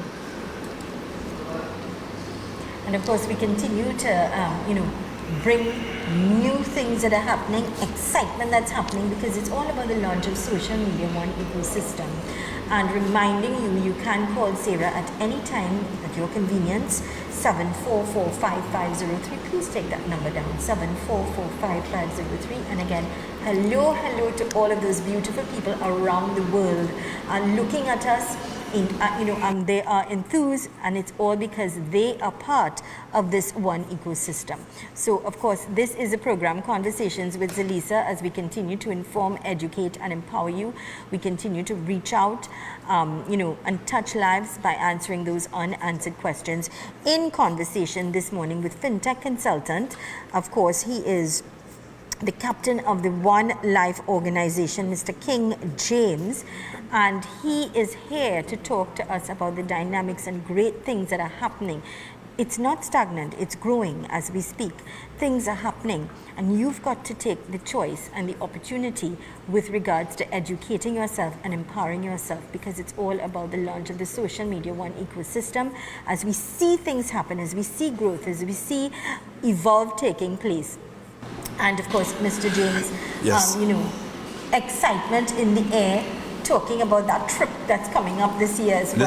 And of course, we continue to, bring new things that are happening, excitement that's happening, because it's all about the launch of social media OneEcosystem. And reminding you can call Sarah at any time at your convenience, 744-5503. Please take that number down, 744-5503. And again, hello to all of those beautiful people around the world and looking at us. And they are enthused, and it's all because they are part of this one ecosystem. So, of course, this is a program, Conversations with Zelisa, as we continue to inform, educate, and empower you. We continue to reach out, and touch lives by answering those unanswered questions. In conversation this morning with FinTech consultant, of course, he is the captain of the One Life organization, Mr. King James, and he is here to talk to us about the dynamics and great things that are happening. It's not stagnant, it's growing as we speak. Things are happening, and you've got to take the choice and the opportunity with regards to educating yourself and empowering yourself, because it's all about the launch of the social media OneEcosystem. As we see things happen, as we see growth, as we see evolve taking place. And of course, Mr. James, yes. Excitement in the air, talking about that trip that's coming up this year as well.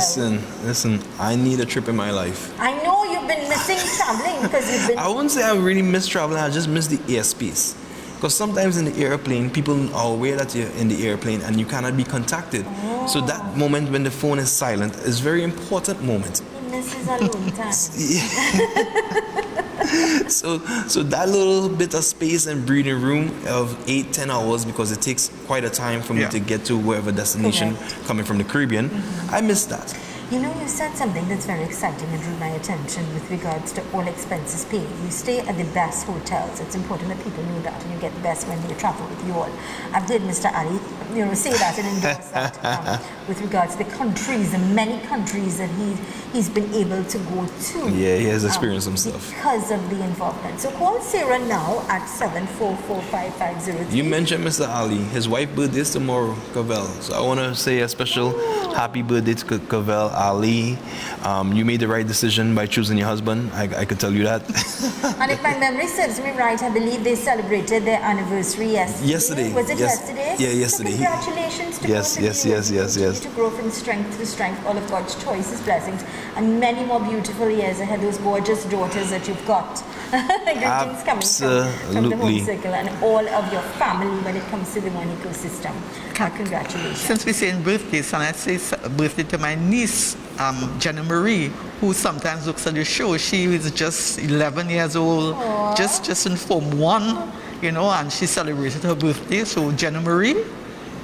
Listen, I need a trip in my life. I know you've been missing traveling because you've been... I wouldn't say I really miss traveling, I just miss the airspace. Because sometimes in the airplane, people are aware that you're in the airplane and you cannot be contacted. Oh. So that moment when the phone is silent is a very important moment. He misses alone time. So that little bit of space and breathing room of 8-10 hours, because it takes quite a time for me to get to wherever destination coming from the Caribbean. I miss that. You said something that's very exciting and drew my attention with regards to all expenses paid. You stay at the best hotels. It's important that people know that, and you get the best when they travel with you all. I've heard Mr. Ali, say that and endorse that with regards to the countries, the many countries that he's been able to go to. Yeah, he has experienced some stuff. Because of the involvement. So call Sarah now at 744-5503. You mentioned Mr. Ali. His wife's birthday is tomorrow, Cavell. So I want to say a special happy birthday to Cavell Ali. You made the right decision by choosing your husband. I could tell you that. And if my memory serves me right, I believe they celebrated their anniversary yesterday. Was it yesterday? Yeah, yesterday. So congratulations to both of you. Yes. To grow from strength to strength, all of God's choices, blessings, and many more beautiful years ahead. Those gorgeous daughters that you've got. Greetings coming from the home circle and all of your family when it comes to the OneEcosystem. Congratulations. Since we're saying birthdays, and I say birthday to my niece, Jenna Marie, who sometimes looks at the show. She is just 11 years old, just in Form 1, and she celebrated her birthday. So Jenna Marie,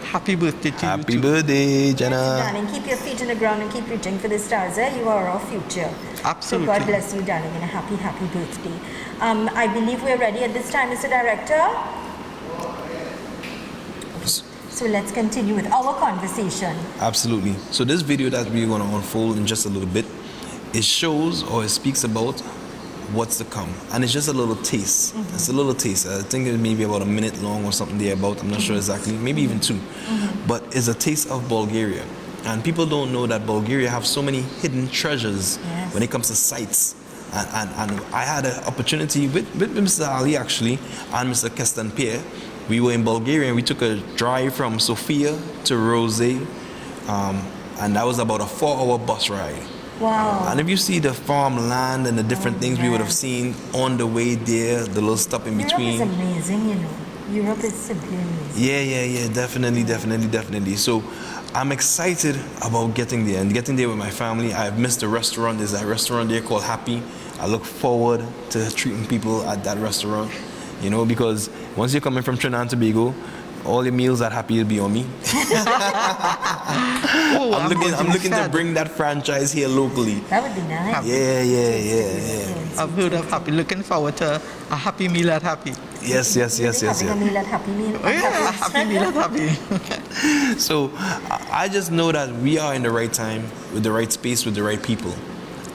happy birthday to you. Happy birthday, Jenna. Yes, darling, keep your feet on the ground and keep reaching for the stars. You are our future. Absolutely. So God bless you, darling, and a happy birthday. I believe we're ready at this time, Mr. Director. So let's continue with our conversation. Absolutely. So this video that we're going to unfold in just a little bit, it shows or it speaks about what's to come. And it's just a little taste. It's a little taste. I think it may be about a minute long or something there about. I'm not sure exactly. Maybe even 2. But it's a taste of Bulgaria. And people don't know that Bulgaria have so many hidden treasures when it comes to sites. And I had an opportunity with Mr. Ali actually and Mr. Kestan Pierre. We were in Bulgaria and we took a drive from Sofia to Rose, and that was about a 4-hour bus ride. Wow. And if you see the farmland and the different things we would have seen on the way there, the little stop in Europe between. is amazing, you know. Europe is simply amazing. Yeah, definitely. So I'm excited about getting there and getting there with my family. I've missed the restaurant. There's a restaurant there called Happy. I look forward to treating people at that restaurant, you know, because once you're coming from Trinidad and Tobago, all your meals at Happy will be on me. I'm looking to bring that franchise here locally. That would be nice. Yeah. I've heard of Happy. Looking forward to a happy meal at Happy. Yes. Having a meal at Happy Meal. Oh, yeah, a happy meal at Happy. So I just know that we are in the right time, with the right space, with the right people.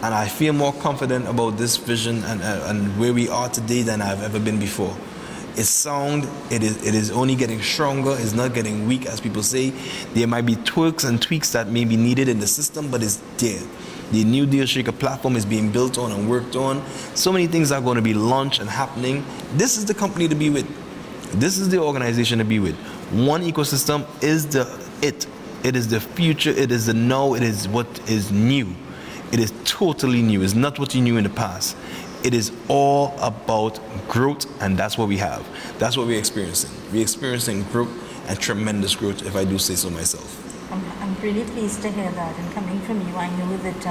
And I feel more confident about this vision and where we are today than I've ever been before. It's sound, it is only getting stronger, it's not getting weak, as people say. There might be twerks and tweaks that may be needed in the system, but it's there. The new Deal Shaker platform is being built on and worked on. So many things are going to be launched and happening. This is the company to be with. This is the organization to be with. OneEcosystem is it. It is the future, it is the now, it is what is new. It is totally new. It's not what you knew in the past. It is all about growth, and that's what we have. That's what we're experiencing. We're experiencing growth, and tremendous growth, if I do say so myself. I'm really pleased to hear that. And coming from you, I know that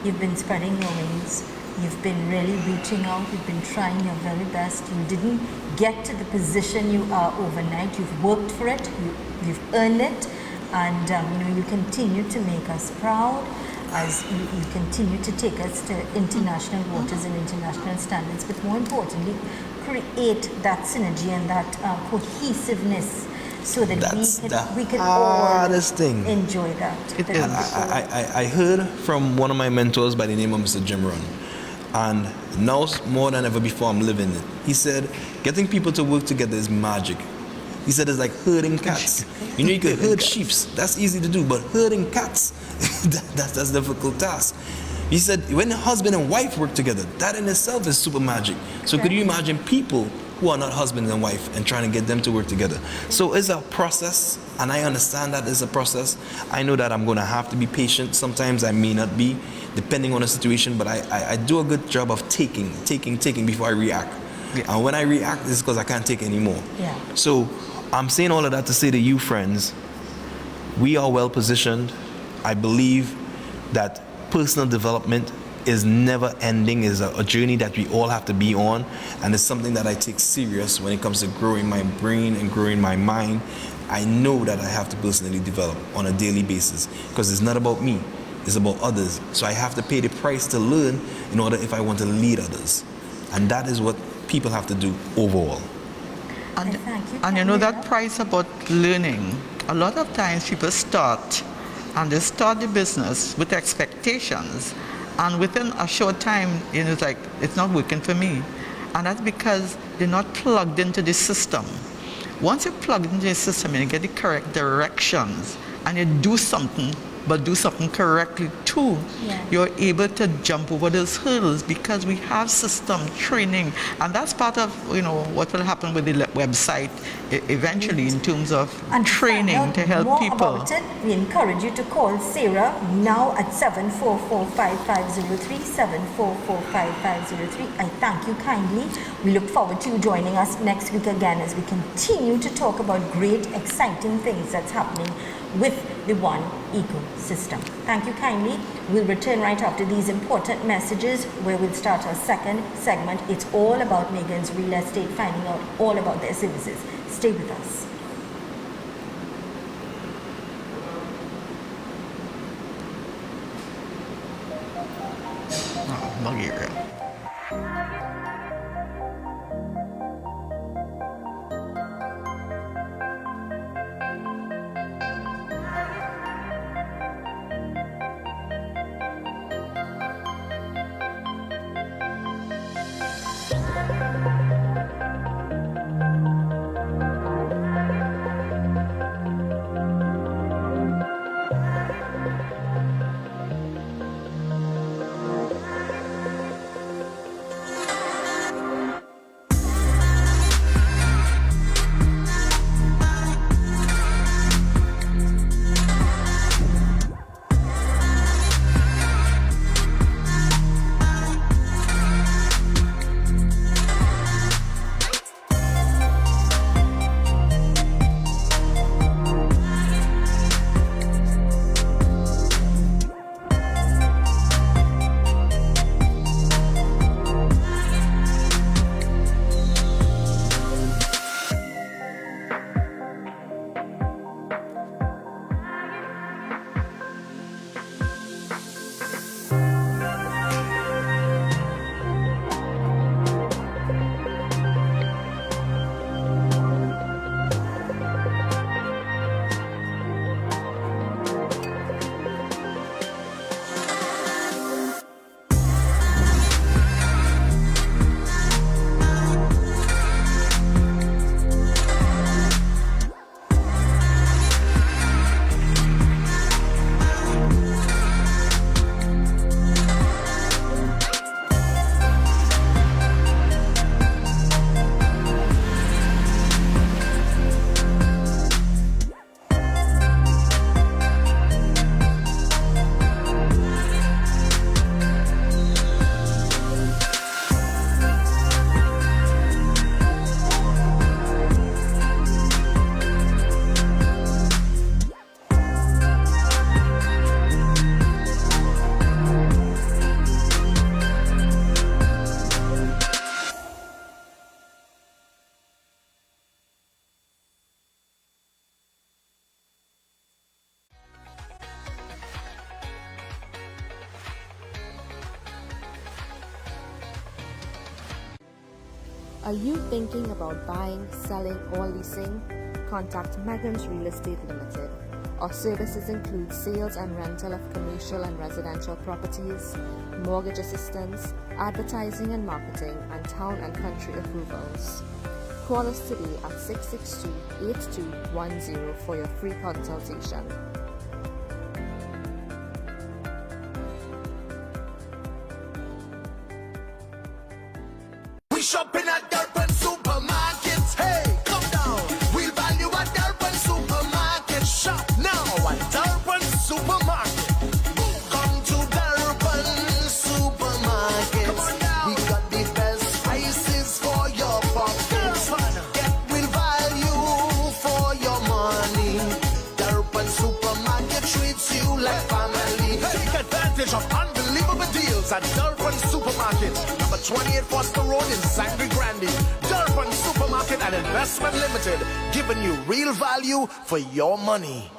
you've been spreading your wings. You've been really reaching out. You've been trying your very best. You didn't get to the position you are overnight. You've worked for it. You've earned it, and you continue to make us proud as you continue to take us to international waters and international standards, but more importantly, create that synergy and that cohesiveness so that we can all enjoy that. I heard from one of my mentors by the name of Mr. Jim Run, and now more than ever before I'm living it. He said, getting people to work together is magic. He said it's like herding cats. You could herd sheep. That's easy to do, but herding cats, that's a difficult task. He said when a husband and wife work together, that in itself is super magic. So could you imagine people who are not husband and wife and trying to get them to work together? So it's a process, and I understand that it's a process. I know that I'm going to have to be patient. Sometimes I may not be, depending on the situation, but I do a good job of taking before I react. Yeah. And when I react, it's because I can't take anymore. Yeah. So I'm saying all of that to say to you, friends, we are well positioned. I believe that personal development is never ending, is a journey that we all have to be on, and it's something that I take serious when it comes to growing my brain and growing my mind. I know that I have to personally develop on a daily basis, because it's not about me, it's about others. So I have to pay the price to learn in order if I want to lead others. And that is what people have to do overall. And you know that price about learning, a lot of times people start the business with expectations, and within a short time, it's like, it's not working for me. And that's because they're not plugged into the system. Once you're plugged into the system and you get the correct directions and you do something, but do something correctly too, you're able to jump over those hurdles because we have system training, and that's part of what will happen with the website eventually in terms of training to help more people. About it, we encourage you to call Sarah now at 744-5503, 744-5503. I thank you kindly. We look forward to you joining us next week again as we continue to talk about great, exciting things that's happening with the One Ecosystem. Thank you kindly. We'll return right after these important messages where we'll start our second segment. It's all about Megan's Real Estate, finding out all about their services. Stay with us. Bulgaria. Are you thinking about buying, selling, or leasing? Contact Megan's Real Estate Limited. Our services include sales and rental of commercial and residential properties, mortgage assistance, advertising and marketing, and town and country approvals. Call us today at 662-8210 for your free consultation. We shopping at Durban Supermarket. Hey, come down. We'll value at Durban Supermarket. Shop now at Durban Supermarket. Come to Durban Supermarket. Come on now. We got the best prices for your pockets. Get real value for your money. Durban Supermarket treats you like family. Take advantage of unbelievable deals at Durban Supermarket. Number 28 Foster Road in Sangre Grande. Durban Supermarket and Investment Limited, giving you real value for your money.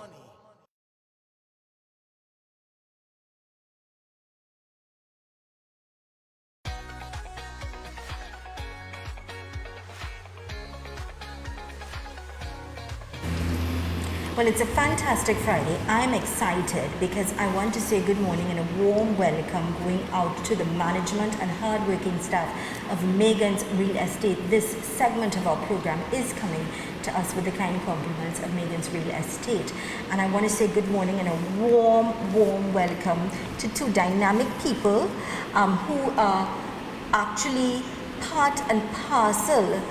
Well, it's a fantastic Friday. I'm excited because I want to say good morning and a warm welcome going out to the management and hardworking staff of Megan's Real Estate. This segment of our program is coming to us with the kind compliments of Megan's Real Estate. And I want to say good morning and a warm welcome to two dynamic people who are actually part and parcel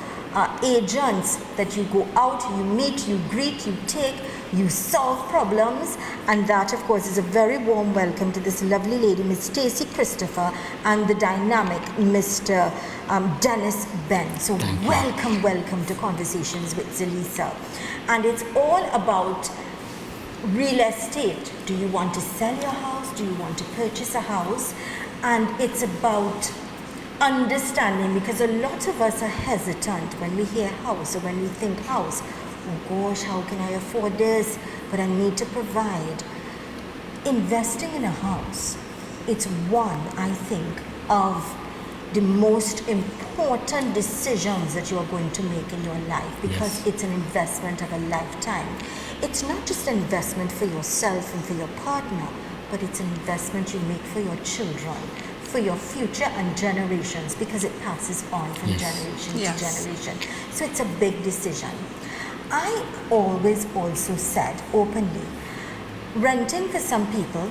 agents that you go out, you meet, you greet, you take, you solve problems, and that of course is a very warm welcome to this lovely lady, Miss Stacey Christopher, and the dynamic Mr. Dennis Ben. So welcome to Conversations with Zelisa. And it's all about real estate. Do you want to sell your house? Do you want to purchase a house? And it's about understanding, because a lot of us are hesitant when we hear house or when we think house. Oh gosh, how can I afford this? But I need to provide. Investing in a house, it's one, I think, of the most important decisions that you are going to make in your life, because it's an investment of a lifetime. It's not just an investment for yourself and for your partner, but it's an investment you make for your children, for your future and generations, because it passes on from generation to generation. So it's a big decision. I always also said openly, renting for some people,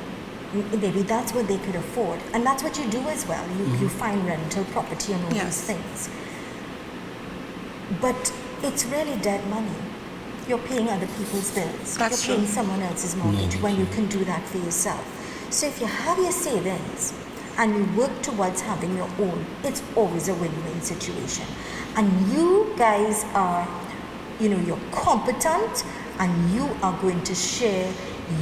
maybe that's what they could afford, and that's what you do as well. You find rental property and all these things. But it's really dead money. You're paying other people's bills. You're paying someone else's mortgage when you can do that for yourself. So if you have your savings and you work towards having your own, it's always a win-win situation. And you guys are, you're competent, and you are going to share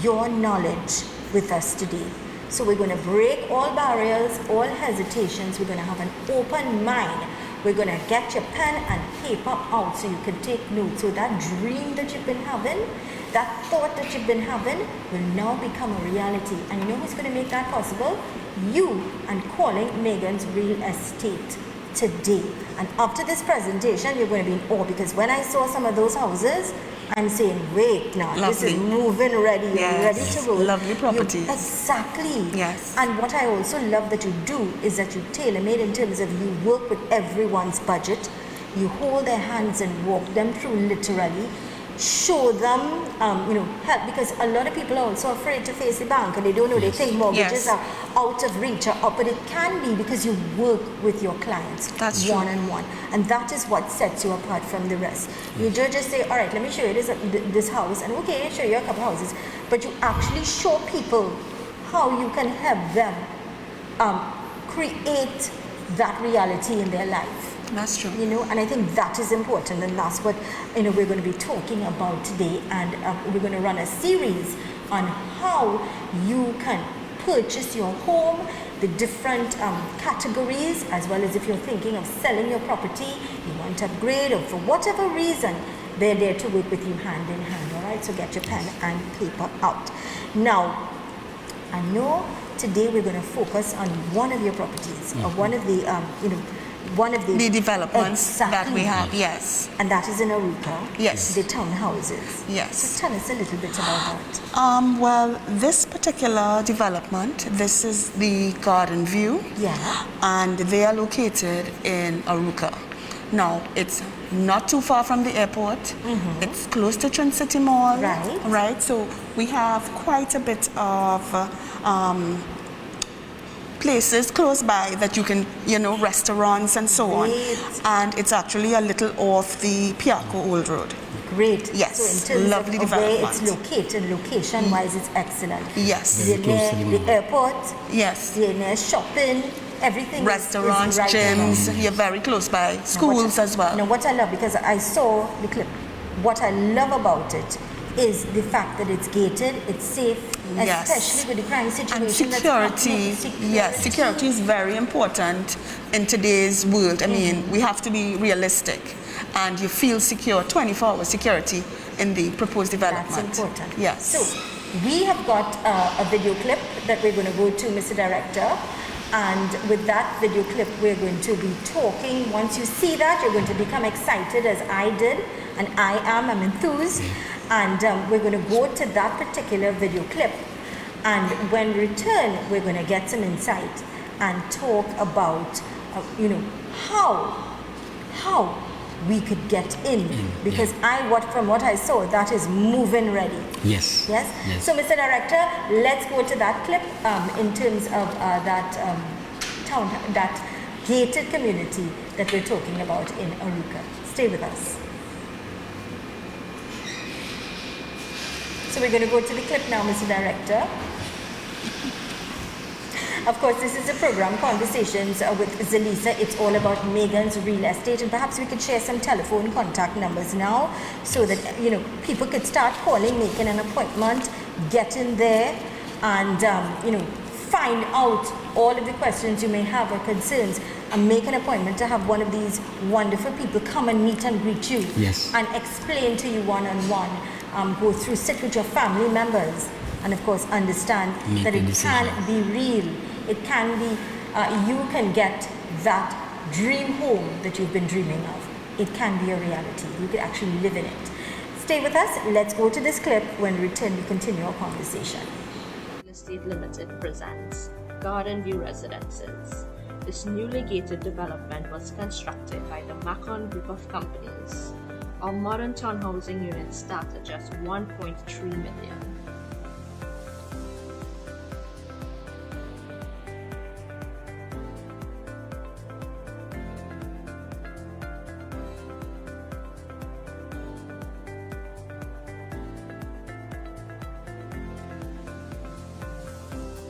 your knowledge with us today. So we're going to break all barriers, all hesitations. We're going to have an open mind. We're going to get your pen and paper out so you can take notes. So that dream that you've been having, that thought that you've been having, will now become a reality. And you know who's going to make that possible? You, and calling Megan's Real Estate today. And after this presentation, you're going to be in awe, because when I saw some of those houses, I'm saying, wait now, this is moving ready, ready to roll. Lovely properties. Exactly. Yes. And what I also love that you do is that you tailor-made in terms of you work with everyone's budget. You hold their hands and walk them through literally. Show them, help, because a lot of people are also afraid to face the bank, and they don't know, they think mortgages are out of reach, but it can be, because you work with your clients one-on-one, and that is what sets you apart from the rest. You don't just say, all right, let me show you this house, and okay, show you a couple houses, but you actually show people how you can help them create that reality in their life. That's true. And I think that is important, and that's what we're going to be talking about today. And we're going to run a series on how you can purchase your home, the different categories, as well as if you're thinking of selling your property, you want to upgrade, or for whatever reason, they're there to work with you hand in hand. All right, so get your pen and paper out. Now, I know today we're going to focus on one of your properties, or one of the one of the developments that exactly. we have, yes. And that is in Aruka? Yes. The townhouses? Yes. So tell us a little bit about that. Well, this particular development, this is the Garden View. Yeah. And they are located in Aruka. Now, it's not too far from the airport. Mm-hmm. It's close to Trin City Mall. Right. Right. So we have quite a bit of places close by that you can, restaurants and so on. And it's actually a little off the Piarco Old Road. Great. Yes. So in terms lovely of development. where it's located, location-wise, it's excellent. Yes. You're near the airport. Yes. You're near shopping. Everything restaurants, is right gyms, there. you're very close by. Schools as well. Now, what I love, because I saw the clip, what I love about it is the fact that it's gated, it's safe, yes. especially with the crime situation. And security, yes, security is very important in today's world. I mean, we have to be realistic, and you feel secure, 24-hour security in the proposed development. That's important. Yes. So, we have got a video clip that we're going to go to, Mr. Director. And with that video clip, we're going to be talking. Once you see that, you're going to become excited as I did. And I'm enthused. And we're going to go to that particular video clip. And when we return, we're going to get some insight and talk about, how we could get in. Because from what I saw, that is moving ready. Yes. Yes? Yes. So, Mr. Director, let's go to that clip in terms of that gated community that we're talking about in Aruka. Stay with us. So we're going to go to the clip now, Mr. Director. Of course, this is a program, Conversations with Zalisa. It's all about Megan's real estate, and perhaps we could share some telephone contact numbers now so that, people could start calling, making an appointment, get in there, and, find out all of the questions you may have or concerns, and make an appointment to have one of these wonderful people come and meet and greet you. Yes. And explain to you one-on-one, go through, sit with your family members, and of course understand that it can be real. It can be, you can get that dream home that you've been dreaming of. It can be a reality. You can actually live in it. Stay with us. Let's go to this clip. When we return, we continue our conversation. Real Estate Limited presents Garden View Residences. This newly gated development was constructed by the Macon Group of Companies. Our modern townhousing units start at just $1.3 million.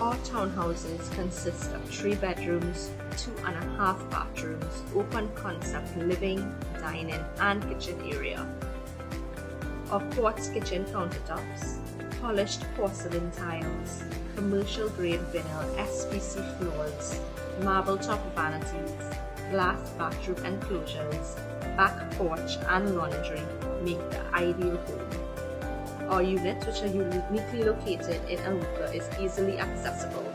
Our townhouses consist of 3 bedrooms, 2.5 bathrooms, open concept living, dining, and kitchen area. Our quartz kitchen countertops, polished porcelain tiles, commercial grade vinyl SPC floors, marble top vanities, glass bathroom enclosures, back porch and laundry make the ideal home. Our units, which are uniquely located in Aruka, is easily accessible,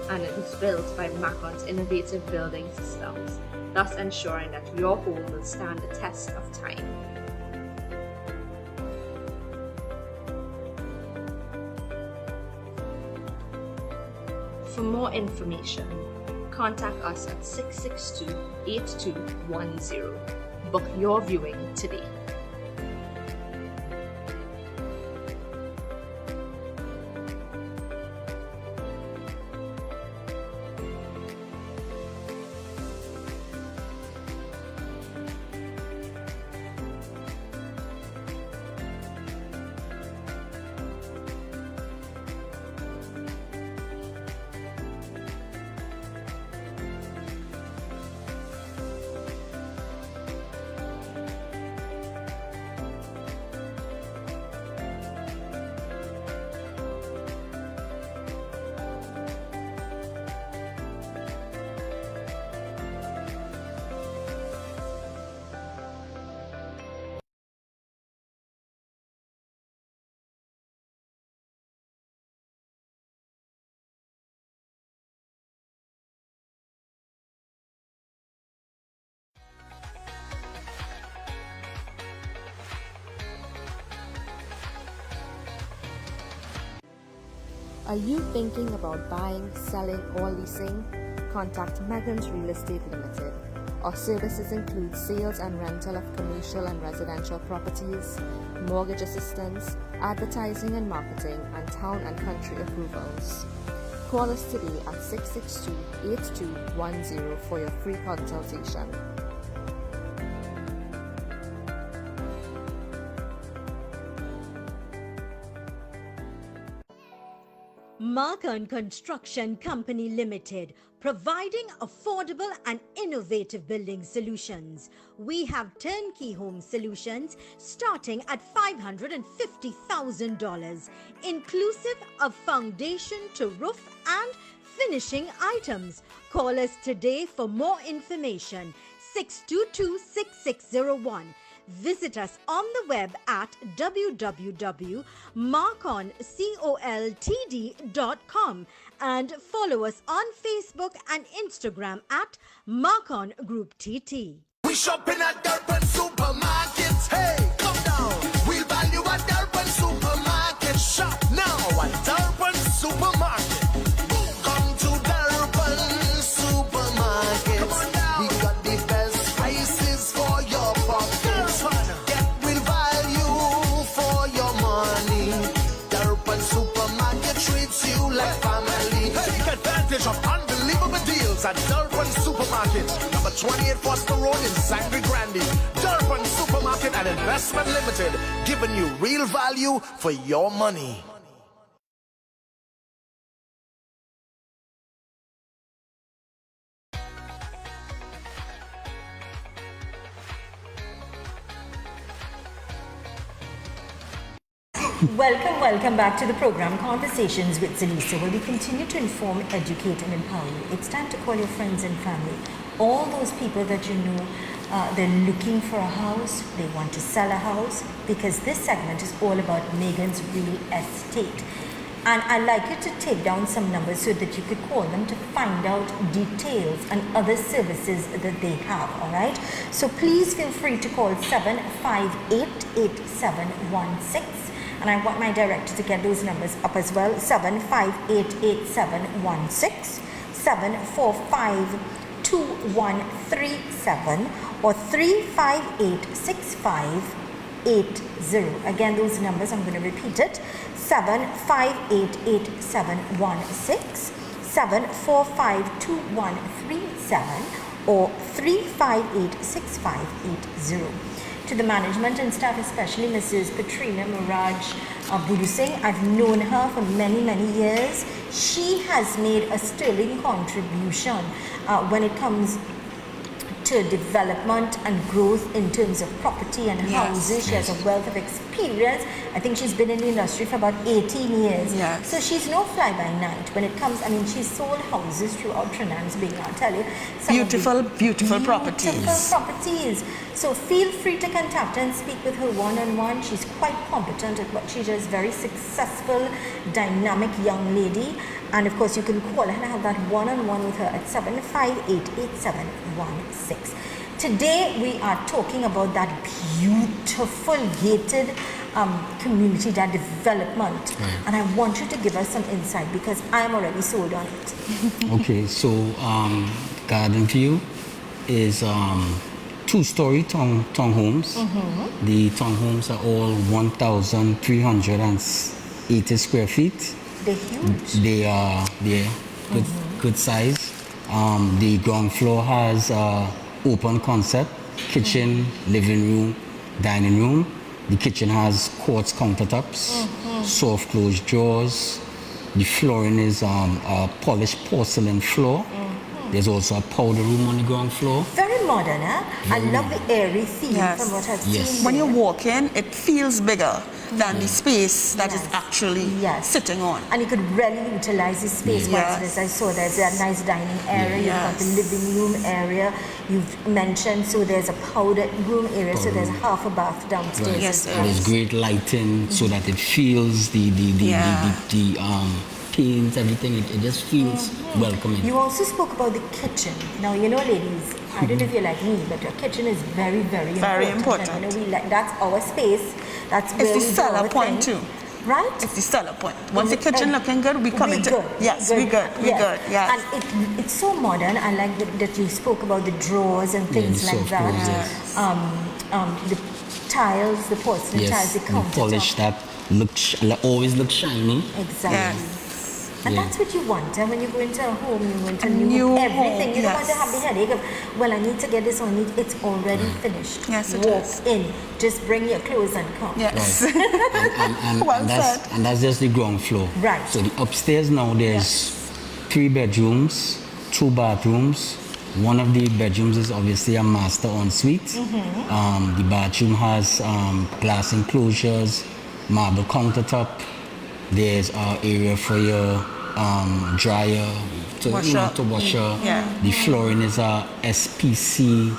and it was built by Macon's innovative building systems, thus ensuring that your home will stand the test of time. For more information, contact us at 662-8210. Book your viewing today. Are you thinking about buying, selling, or leasing? Contact Megan's Real Estate Limited. Our services include sales and rental of commercial and residential properties, mortgage assistance, advertising and marketing, and town and country approvals. Call us today at 662-8210 for your free consultation. Marcon Construction Company Limited, providing affordable and innovative building solutions. We have turnkey home solutions starting at $550,000, inclusive of foundation to roof and finishing items. Call us today for more information. 622-6601. Visit us on the web at www.marconcoltd.com and follow us on Facebook and Instagram at Marcon Group TT. We shopping at Durban Supermarket. Hey, come down. We'll value at Durban Supermarket. Shop now at Durban Supermarket. Come to Durban Supermarket. Come on now. We got the best prices for your pocket. Get real value for your money. Durban Supermarket treats you like family. Take advantage of unbelievable deals at Durban Supermarket. Number 28 Foster Road in Sangre Grande. Durban Supermarket and Investment Limited, giving you real value for your money. Welcome back to the program Conversations with Zalisa, where we continue to inform, educate and empower you. It's time to call your friends and family. All those people that you know, they're looking for a house, they want to sell a house, because this segment is all about Megan's Real Estate. And I'd like you to take down some numbers so that you could call them to find out details and other services that they have, all right? So please feel free to call 758-8716. And I want my director to get those numbers up as well. 758-8716, 745-2137, or 358-6580. Again, those numbers, I'm going to repeat it. 758-8716, 745-2137, or 358-6580. To the management and staff, especially Mrs. Katrina Miraj Budusing. I've known her for many, many years. She has made a sterling contribution when it comes to development and growth in terms of property and houses. She has a wealth of experience. I think she's been in the industry for about 18 years. So she's no fly-by-night when it comes, I mean, she's sold houses throughout Trinidad and Tobago, I'll tell you. Beautiful properties. Beautiful properties. So feel free to contact her and speak with her one-on-one. She's quite competent at what she does, very successful, dynamic young lady. And of course, you can call her and have that one-on-one with her at 758-8716. Today, we are talking about that beautiful gated community, that development. And I want you to give us some insight because I'm already sold on it. Okay, so Garden View is two-story townhomes. The townhomes are all 1,380 square feet. They're huge. They are good size. The ground floor has open concept, kitchen, living room, dining room. The kitchen has quartz countertops, soft closed drawers. The flooring is a polished porcelain floor. There's also a powder room on the ground floor. Very modern, huh? I love the airy theme from what I've seen. When you walk in, it feels bigger than the space that is actually sitting on. And you could really utilize this space. As I saw, there's a nice dining area. You've got the living room area. You've mentioned, so there's a powder room area. So there's half a bath downstairs. There's great lighting so that it feels the paint, everything. It just feels welcoming. You also spoke about the kitchen. Now, you know, ladies, I don't know if you're like me, but your kitchen is very, very important. And, you know, that's our space. That's where it's the seller point too. right? It's the seller point. Once the kitchen looking good, we come into. Good. Yes, we good. Yes. And it's so modern. I like that you spoke about the drawers and things like that. Yes. The tiles, the porcelain tiles, the countertop. Polish that always look shiny. Exactly. Yes. And that's what you want. And when you go into a home, you want a new everything. You don't want to have the headache of, well, I need to get this on. It's already finished. Yes, it Walk is. in, just bring your clothes and come. Yes. And that's just the ground floor. Right. So the upstairs now, there's 3 bedrooms, 2 bathrooms. One of the bedrooms is obviously a master ensuite. The bathroom has glass enclosures, marble countertop. There's an area for your dryer to wash your. The flooring is a SPC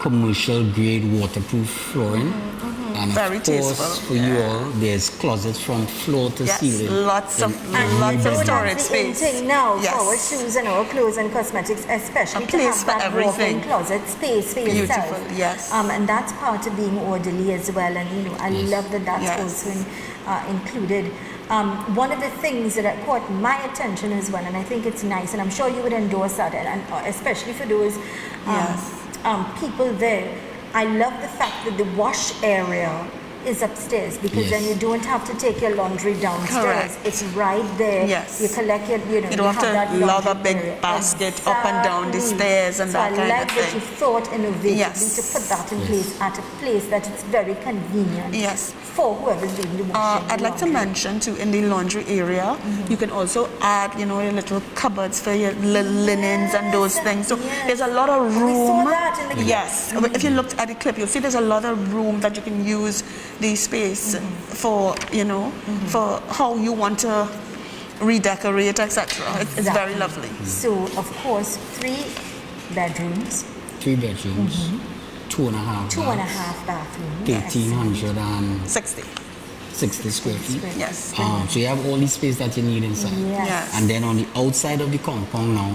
commercial grade waterproof flooring. And Very of course, tasteful. for you all, there's closets from floor to ceiling. Lots of storage space. Now for our shoes and our clothes and cosmetics, especially to have that walk-in closet space for yourself. Beautiful, yes. And that's part of being orderly as well. And I love that that's also included. One of the things that caught my attention as well, and I think it's nice, and I'm sure you would endorse that, and especially for those people there, I love the fact that the wash area is upstairs, because then you don't have to take your laundry downstairs. Correct. It's right there. Yes. You collect your, You don't have to lug a big basket up and down the stairs and that kind of thing. I like that you thought innovatively to put that in place at a place that it's very convenient for whoever's doing the washing. I'd like to mention too, in the laundry area, you can also add, your little cupboards for your linens and those things. So there's a lot of room. We saw that in the clip. Yes. If you looked at the clip, you'll see there's a lot of room that you can use the space for, for how you want to redecorate, etc. It's very lovely. So, of course, 3 bedrooms. 3 bedrooms, 2.5 bathrooms. 1,860 square feet. Yes. So you have all the space that you need inside. Yes. And then on the outside of the compound now,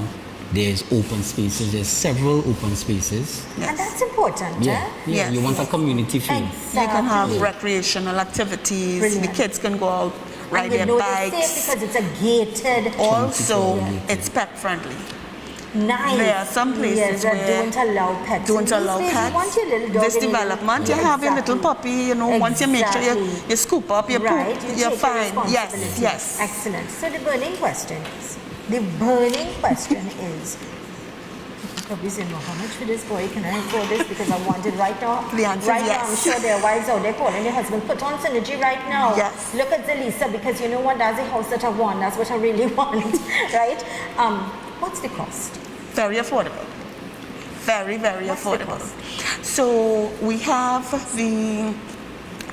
there's open spaces. There's several open spaces. And that's important, You want a community feel. Exactly. You can have recreational activities. Brilliant. The kids can go out, ride their bikes. It's safe because it's a gated. Also, it's pet friendly. Nice. There are some places where don't allow pets. Don't allow pets. You want your little dog this development, you have your little puppy, once you make sure you scoop up your poop, you're fine. Yes. Excellent. So the burning question is, probably say, no, how much for this boy? Can I afford this? Because I want it right now. The answer right is yes. now, I'm sure there are wives out there calling their husband, put on Synergy right now. Yes. Look at Zelisa, because you know what? That's the house that I want. That's what I really want, right? What's the cost? Very affordable. Very, very affordable. So we have the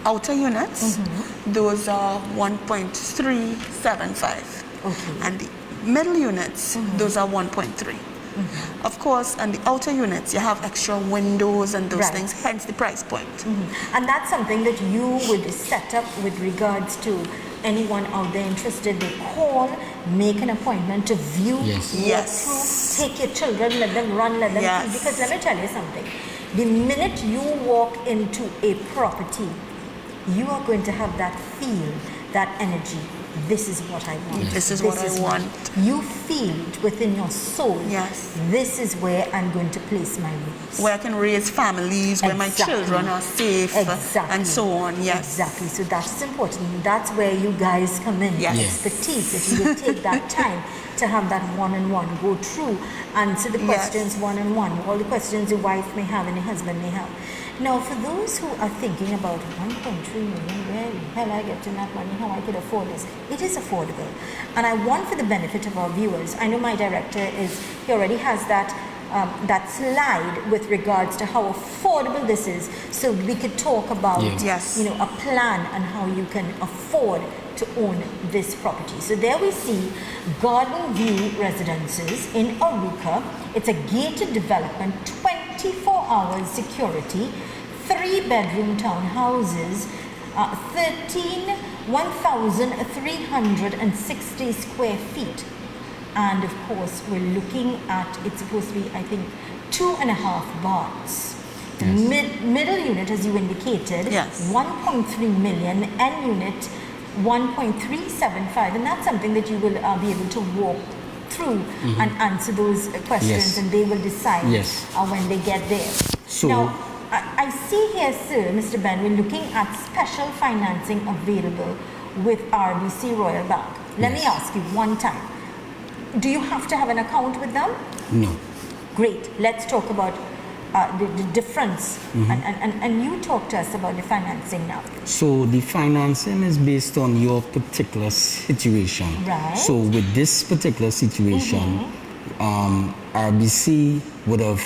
outer units. Those are 1.375. Okay. And the middle units, those are 1.3. Of course, and the outer units, you have extra windows and those things, hence the price point. And that's something that you would set up with regards to anyone out there interested. They call, make an appointment to view, walk through, take your children, let them run, let them see. Because let me tell you something. The minute you walk into a property, you are going to have that feel, that energy. This is what I want. This is what I want. You feel it within your soul. Yes. This is where I'm going to place my roots. Where I can raise families, where my children are safe, and so on. Yes. Exactly. So that's important. That's where you guys come in. Yes. Expertise. If you will take that time to have that one-on-one, go through, answer the questions one-on-one, all the questions the wife may have and the husband may have. Now, for those who are thinking about 1.3 million, where the hell I get to that money, how I could afford this, it is affordable. And I want, for the benefit of our viewers, I know my director he already has that slide with regards to how affordable this is, so we could talk about a plan on how you can afford to own this property. So there we see Garden View Residences in Aruca. It's a gated development, 24 hours security, 3-bedroom townhouses, 1,360 square feet. And of course, we're looking at, it's supposed to be, I think, 2.5 baths. Middle unit, as you indicated, 1.3 million. End unit, 1.375, and that's something that you will be able to walk through and answer those questions, Yes. and they will decide Yes. when they get there. So- now, I see here, sir, Mr. Ben, we're looking at special financing available with RBC Royal Bank. Let me ask you one time, do you have to have an account with them? No. Great. Let's talk about the difference, and you talk to us about the financing now. So the financing is based on your particular situation. Right. So with this particular situation, RBC would have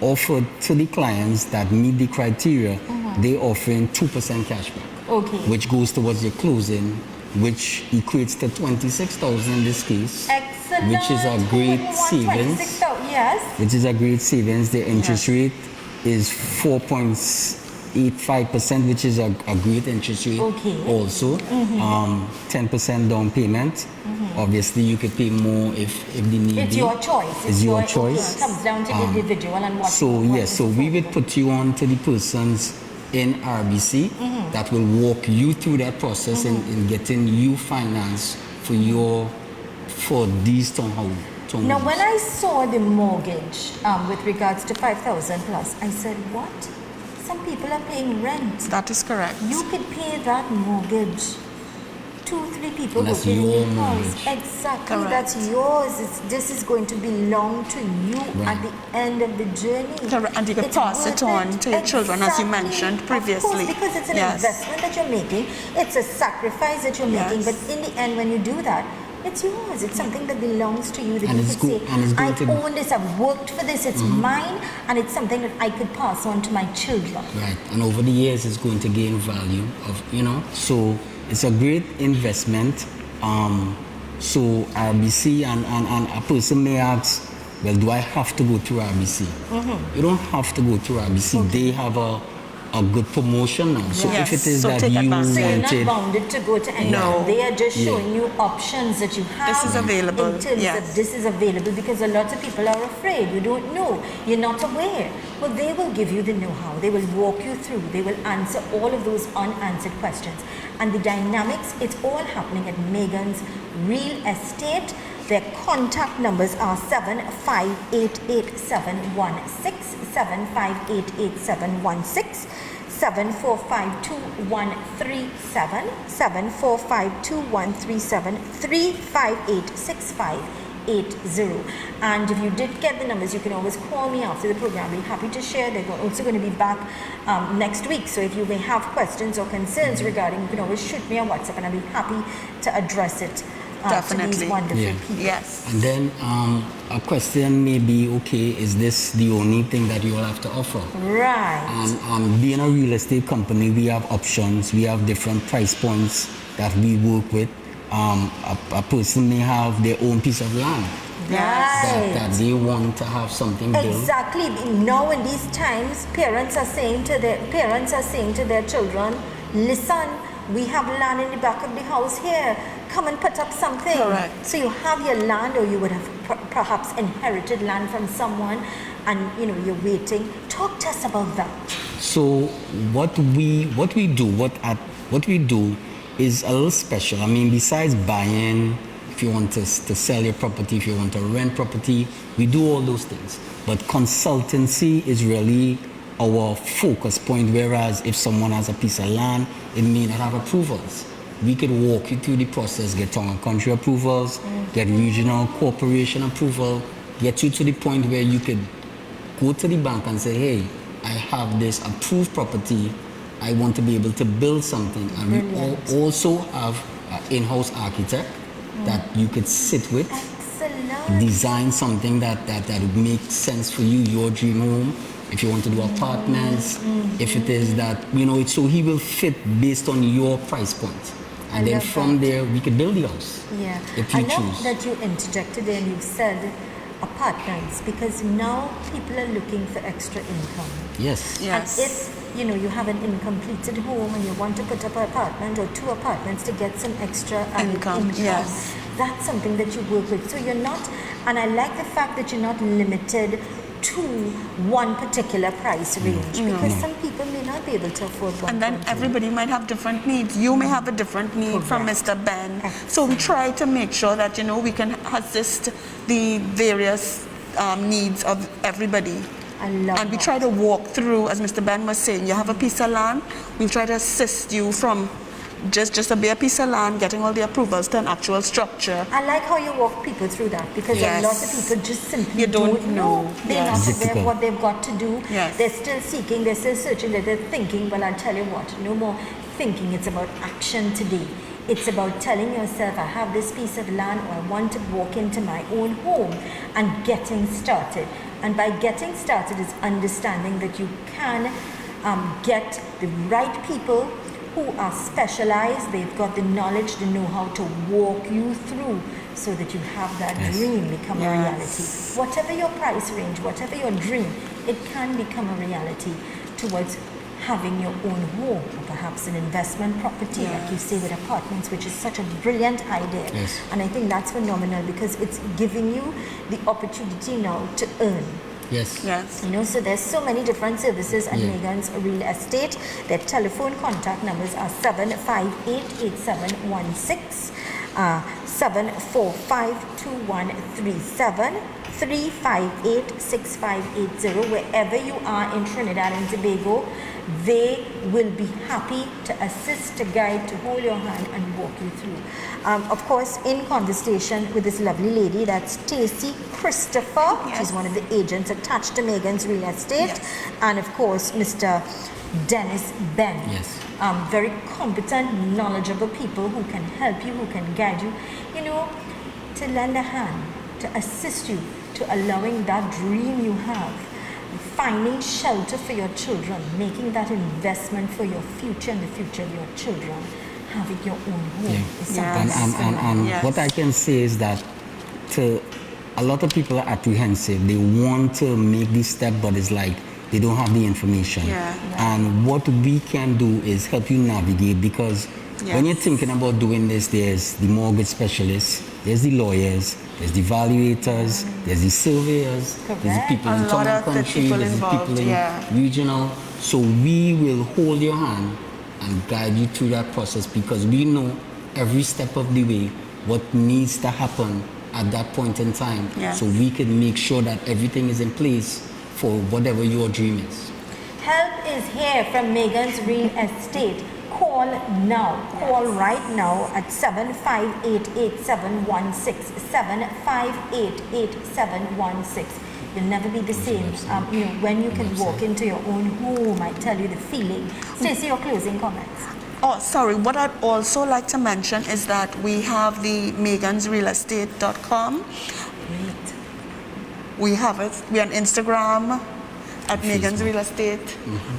offered to the clients that meet the criteria, they offering 2% cashback. Okay. Which goes towards your closing, which equates to 26,000 in this case. Excellent. Which is a great Who wouldn't want savings. 26,000? Yes. Which is a great savings. The interest rate is 4.85%, which is a great interest rate. Okay. Also, 10% down payment. Obviously, you could pay more if the need It's be. your choice. It's your okay, choice. it comes down to the individual and what. So what yes, is so we would affordable. put you on to the persons in RBC that will walk you through that process in getting you finance for these townhomes. Now, when I saw the mortgage with regards to 5,000 plus, I said, what? Some people are paying rent. That is correct. You could pay that mortgage. 2-3 people And that's working in your the house. mortgage. Exactly, Correct. that's yours. This is going to belong to you at the end of the journey. Correct. And you can It's pass it worth on to your children, as you mentioned Of previously. course, because it's an Yes. investment that you're making. It's a sacrifice that you're making. Yes. But in the end, when you do that, it's yours. It's something that belongs to you. That And you it's could good- say, and it's I going to- own this. I've worked for this. It's mine, and it's something that I could pass on to my children. Right, and over the years, it's going to gain value So it's a great investment. So RBC and a person may ask, well, do I have to go through RBC? You don't have to go through RBC. They have a good promotion now. So Yes, if it is so that take you advantage. So you're not wanted, bounded to go to anyone. No. They are just Yeah. showing you options that you have. This is available, In terms yes. of this is available, because a lot of people are afraid. You don't know. You're not aware. Well, they will give you the know-how. They will walk you through. They will answer all of those unanswered questions. And the dynamics, it's all happening at Megan's Real Estate. Their contact numbers are 7588-716, 7588-716, 7452137, 7452137, 3586580. And if you did get the numbers, you can always call me after the program. I'll be happy to share. They're also going to be back next week. So if you may have questions or concerns regarding, you can always shoot me a WhatsApp, and I'll be happy to address it to Definitely. these wonderful Yeah. people. Yes. and then a question may be, okay, is this the only thing that you all have to offer? Right. Being a real estate company, we have options. We have different price points that we work with. A person may have their own piece of land that they want to have something built. Exactly. Now in these times, parents are saying to their children, listen, we have land in the back of the house here. Come and put up something. Correct. So you have your land, or you would have perhaps inherited land from someone, and you're waiting. Talk to us about that. So what we do is a little special. I mean, besides buying, if you want to sell your property, if you want to rent property, we do all those things. But consultancy is really our focus point, whereas if someone has a piece of land, it may not have approvals. We could walk you through the process, get town and country approvals, get regional corporation approval, get you to the point where you could go to the bank and say, hey, I have this approved property, I want to be able to build something. And Brilliant. we also have an in-house architect that you could sit with, Excellent. design something that would make sense for you, your dream home. If you want to do apartments, if it is that, so he will fit based on your price point. And then love from that. there, we could build the house. Yeah. If you I love choose. that you interjected and you said apartments, because now people are looking for extra income. Yes. Yes. And if you have an incompleted home and you want to put up an apartment or 2 apartments to get some extra added Income, yes. that's something that you work with. So you're not, and I like the fact that you're not limited to one particular price range because some people may not be able to afford one. And then everybody might have different needs. You may have a different need from Mr. Ben. So we try to make sure that, we can assist the various needs of everybody. And we try to walk through, as Mr. Ben was saying, you have a piece of land, we'll try to assist you from just a bare piece of land, getting all the approvals to an actual structure. I like how you walk people through that because a lot of people just simply don't know. They're not aware of what they've got to do. Yes. They're still seeking, they're still searching, they're thinking. Well, I'll tell you what, no more thinking. It's about action today. It's about telling yourself, I have this piece of land or I want to walk into my own home and getting started. And by getting started is understanding that you can get the right people who are specialized, they've got the knowledge, the know-how to walk you through so that you have that dream become a reality. Whatever your price range, whatever your dream, it can become a reality towards having your own home or perhaps an investment property, like you say with apartments, which is such a brilliant idea. And I think that's phenomenal because it's giving you the opportunity now to earn. So there's so many different services at Megan's Real Estate. Their telephone contact numbers are 758-8716, 745-2137, 358-6580. Wherever you are in Trinidad and Tobago, they will be happy to assist, to guide, to hold your hand and walk you through. Of course, in conversation with this lovely lady, that's Stacey Christopher. She's one of the agents attached to Megan's Real Estate. And of course, Mr. Dennis Ben. Very competent, knowledgeable people who can help you, who can guide you, to lend a hand, to assist you, to allowing that dream you have, finding shelter for your children, making that investment for your future and the future of your children, having your own home. And what I can say is that a lot of people are apprehensive. They want to make this step, but it's like they don't have the information. And what we can do is help you navigate, because when you're thinking about doing this, there's the mortgage specialists, there's the lawyers, there's the evaluators, there's the surveyors, there's the people in town and country, there's the people in regional. So we will hold your hand and guide you through that process, because we know every step of the way what needs to happen at that point in time. So we can make sure that everything is in place for whatever your dream is. Help is here from Megan's Real Estate. Call now. Call right now at 758-8716, 758-8716. You'll never be the same. When you can walk into your own home, I tell you the feeling. Stacey, your closing comments. Oh, sorry. What I'd also like to mention is that we have the megansrealestate.com. We have it. We're on Instagram at Megan's Real Estate,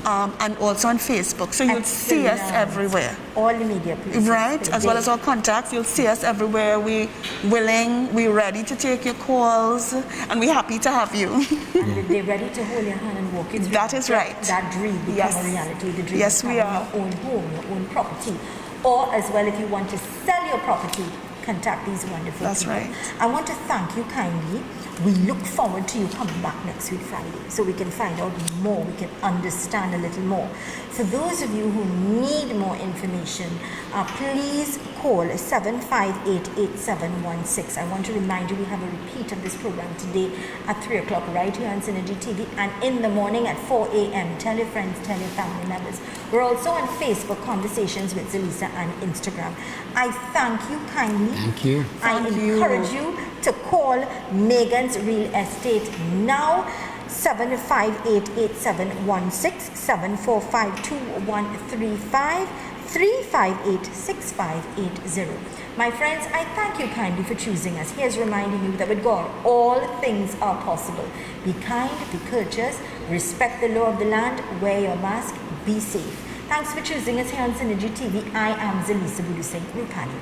and also on Facebook. So you'll see us everywhere. All the media places. Right, as well as our contacts. You'll see us everywhere. We're willing, we're ready to take your calls, and we're happy to have you. And they're ready to hold your hand and walk you through. That is right. That dream become a reality. The dream yes, of we having are. your own home, your own property. Or as well, if you want to sell your property, contact these wonderful That's people. right. I want to thank you kindly. We look forward to you coming back next week Friday so we can find out more, we can understand a little more. For those of you who need more information, please call 758-8716. I want to remind you we have a repeat of this program today at 3 o'clock right here on Synergy TV, and in the morning at 4 a.m. Tell your friends, tell your family members. We're also on Facebook, Conversations with Zelisa, and Instagram. I thank you kindly. Thank you. I encourage you to call Megan's Real Estate now. 758-8716, 745-2135, 358-6580. My friends, I thank you kindly for choosing us. Here's reminding you that with God, all things are possible. Be kind, be courteous, respect the law of the land, wear your mask, be safe. Thanks for choosing us here on Synergy TV. I am Zelisa Budusing Rupani.